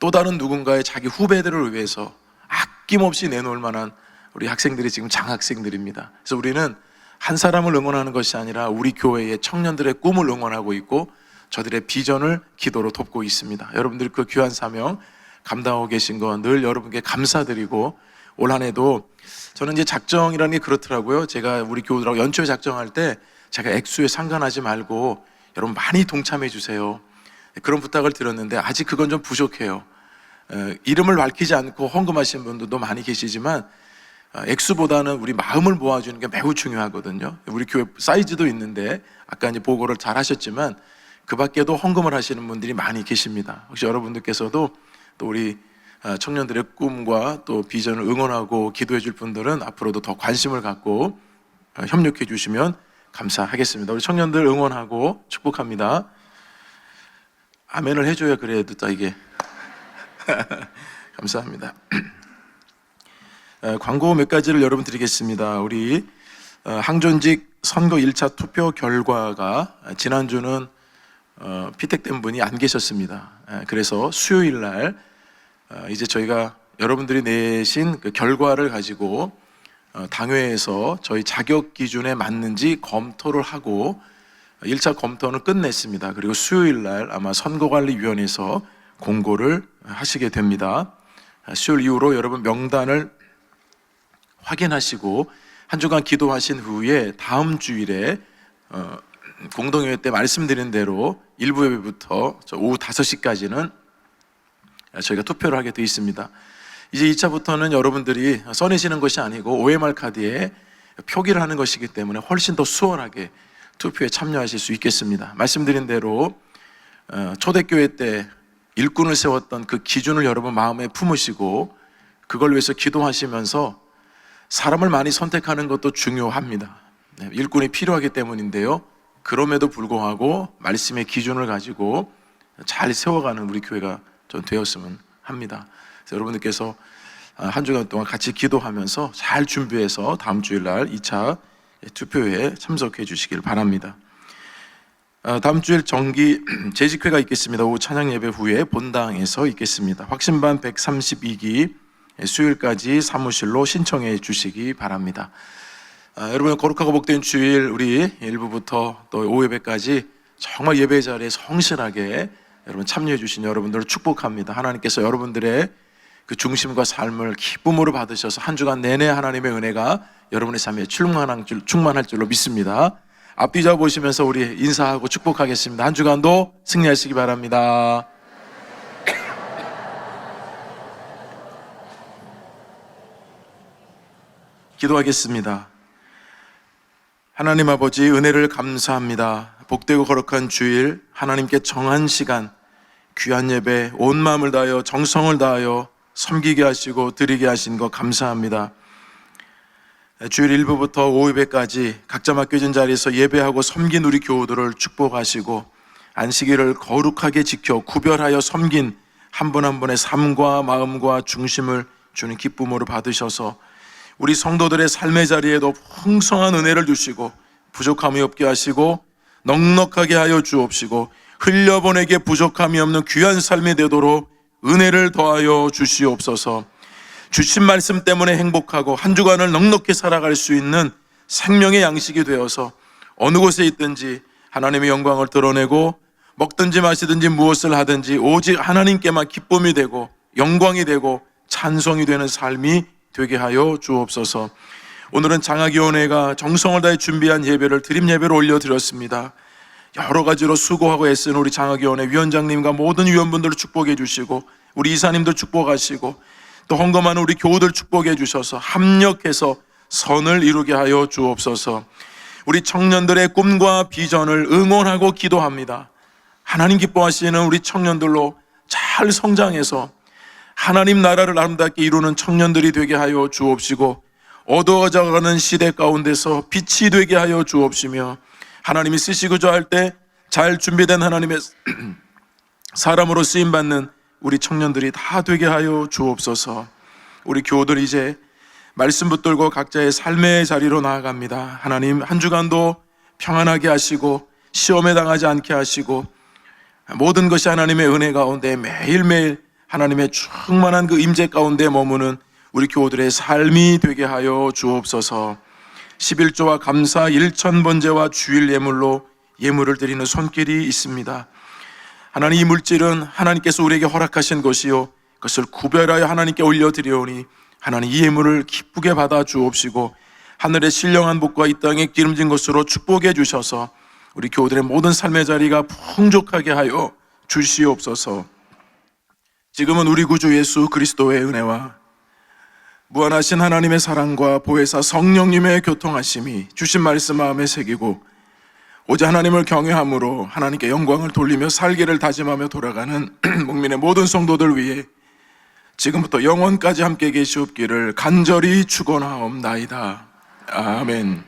또 다른 누군가의 자기 후배들을 위해서 아낌없이 내놓을 만한 우리 학생들이 지금 장학생들입니다. 그래서 우리는 한 사람을 응원하는 것이 아니라 우리 교회의 청년들의 꿈을 응원하고 있고 저들의 비전을 기도로 돕고 있습니다. 여러분들 그 귀한 사명 감당하고 계신 거 늘 여러분께 감사드리고 올 한 해도 저는 이제 작정이라는 게 그렇더라고요. 제가 우리 교우들하고 연초에 작정할 때 제가 액수에 상관하지 말고 여러분 많이 동참해 주세요. 그런 부탁을 드렸는데 아직 그건 좀 부족해요. 이름을 밝히지 않고 헌금하시는 분들도 많이 계시지만 액수보다는 우리 마음을 모아주는 게 매우 중요하거든요. 우리 교회 사이즈도 있는데 아까 이제 보고를 잘 하셨지만 그 밖에도 헌금을 하시는 분들이 많이 계십니다. 혹시 여러분들께서도 또 우리 청년들의 꿈과 또 비전을 응원하고 기도해 줄 분들은 앞으로도 더 관심을 갖고 협력해 주시면 감사하겠습니다. 우리 청년들 응원하고 축복합니다. 아멘을 해줘야 그래도 또 이게 감사합니다. 광고 몇 가지를 여러분 드리겠습니다. 우리 항존직 선거 1차 투표 결과가 지난주는 피택된 분이 안 계셨습니다. 그래서 수요일 날 이제 저희가 여러분들이 내신 그 결과를 가지고 당회에서 저희 자격 기준에 맞는지 검토를 하고 1차 검토는 끝냈습니다. 그리고 수요일 날 아마 선거관리위원회에서 공고를 하시게 됩니다. 수요일 이후로 여러분 명단을 확인하시고 한 주간 기도하신 후에 다음 주일에 공동회의 때 말씀드린 대로 일부 예배부터 오후 5시까지는 저희가 투표를 하게 되어 있습니다. 이제 2차부터는 여러분들이 써내시는 것이 아니고 OMR 카드에 표기를 하는 것이기 때문에 훨씬 더 수월하게 투표에 참여하실 수 있겠습니다. 말씀드린 대로 초대교회 때 일꾼을 세웠던 그 기준을 여러분 마음에 품으시고 그걸 위해서 기도하시면서 사람을 많이 선택하는 것도 중요합니다. 일꾼이 필요하기 때문인데요. 그럼에도 불구하고 말씀의 기준을 가지고 잘 세워가는 우리 교회가 좀 되었으면 합니다. 그래서 여러분들께서 한 주간 동안 같이 기도하면서 잘 준비해서 다음 주일 날 2차 투표에 참석해 주시길 바랍니다. 다음 주일 정기 재직회가 있겠습니다. 오후 찬양 예배 후에 본당에서 있겠습니다. 확신반 132기 수요일까지 사무실로 신청해 주시기 바랍니다. 여러분 거룩하고 복된 주일 우리 1부부터 또 오후 예배까지 정말 예배 자리에 성실하게 여러분 참여해 주신 여러분들을 축복합니다. 하나님께서 여러분들의 그 중심과 삶을 기쁨으로 받으셔서 한 주간 내내 하나님의 은혜가 여러분의 삶에 충만할 줄로 믿습니다. 앞뒤좌우 보시면서 우리 인사하고 축복하겠습니다. 한 주간도 승리하시기 바랍니다. 기도하겠습니다. 하나님 아버지 은혜를 감사합니다. 복되고 거룩한 주일 하나님께 정한 시간 귀한 예배 온 마음을 다하여 정성을 다하여 섬기게 하시고 드리게 하신 것 감사합니다. 주일 1부부터 오후 예배까지 각자 맡겨진 자리에서 예배하고 섬긴 우리 교우들을 축복하시고 안식일을 거룩하게 지켜 구별하여 섬긴 한 분 한 분의 삶과 마음과 중심을 주는 기쁨으로 받으셔서 우리 성도들의 삶의 자리에도 풍성한 은혜를 주시고 부족함이 없게 하시고 넉넉하게 하여 주옵시고 흘려보내기에 부족함이 없는 귀한 삶이 되도록 은혜를 더하여 주시옵소서. 주신 말씀 때문에 행복하고 한 주간을 넉넉히 살아갈 수 있는 생명의 양식이 되어서 어느 곳에 있든지 하나님의 영광을 드러내고 먹든지 마시든지 무엇을 하든지 오직 하나님께만 기쁨이 되고 영광이 되고 찬송이 되는 삶이 되게 하여 주옵소서. 오늘은 장학위원회가 정성을 다해 준비한 예배를 드림 예배로 올려드렸습니다. 여러 가지로 수고하고 애쓴 우리 장학위원회 위원장님과 모든 위원분들을 축복해 주시고 우리 이사님들 축복하시고 또 헌금하는 우리 교우들 축복해 주셔서 합력해서 선을 이루게 하여 주옵소서. 우리 청년들의 꿈과 비전을 응원하고 기도합니다. 하나님 기뻐하시는 우리 청년들로 잘 성장해서 하나님 나라를 아름답게 이루는 청년들이 되게 하여 주옵시고 어두워져가는 시대 가운데서 빛이 되게 하여 주옵시며 하나님이 쓰시고자 할 때 잘 준비된 하나님의 사람으로 쓰임받는 우리 청년들이 다 되게 하여 주옵소서. 우리 교우들 이제 말씀 붙들고 각자의 삶의 자리로 나아갑니다. 하나님 한 주간도 평안하게 하시고 시험에 당하지 않게 하시고 모든 것이 하나님의 은혜 가운데 매일매일 하나님의 충만한 그 임재 가운데 머무는 우리 교우들의 삶이 되게 하여 주옵소서. 11조와 감사 1,000번제와 주일 예물로 예물을 드리는 손길이 있습니다. 하나님 이 물질은 하나님께서 우리에게 허락하신 것이요 그것을 구별하여 하나님께 올려드리오니 하나님 이 예물을 기쁘게 받아 주옵시고 하늘의 신령한 복과 이 땅의 기름진 것으로 축복해 주셔서 우리 교우들의 모든 삶의 자리가 풍족하게 하여 주시옵소서. 지금은 우리 구주 예수 그리스도의 은혜와 무한하신 하나님의 사랑과 보혜사 성령님의 교통하심이 주신 말씀 마음에 새기고 오직 하나님을 경외함으로 하나님께 영광을 돌리며 살기를 다짐하며 돌아가는 목민의 모든 성도들 위해 지금부터 영원까지 함께 계시옵기를 간절히 축원하옵나이다. 아멘.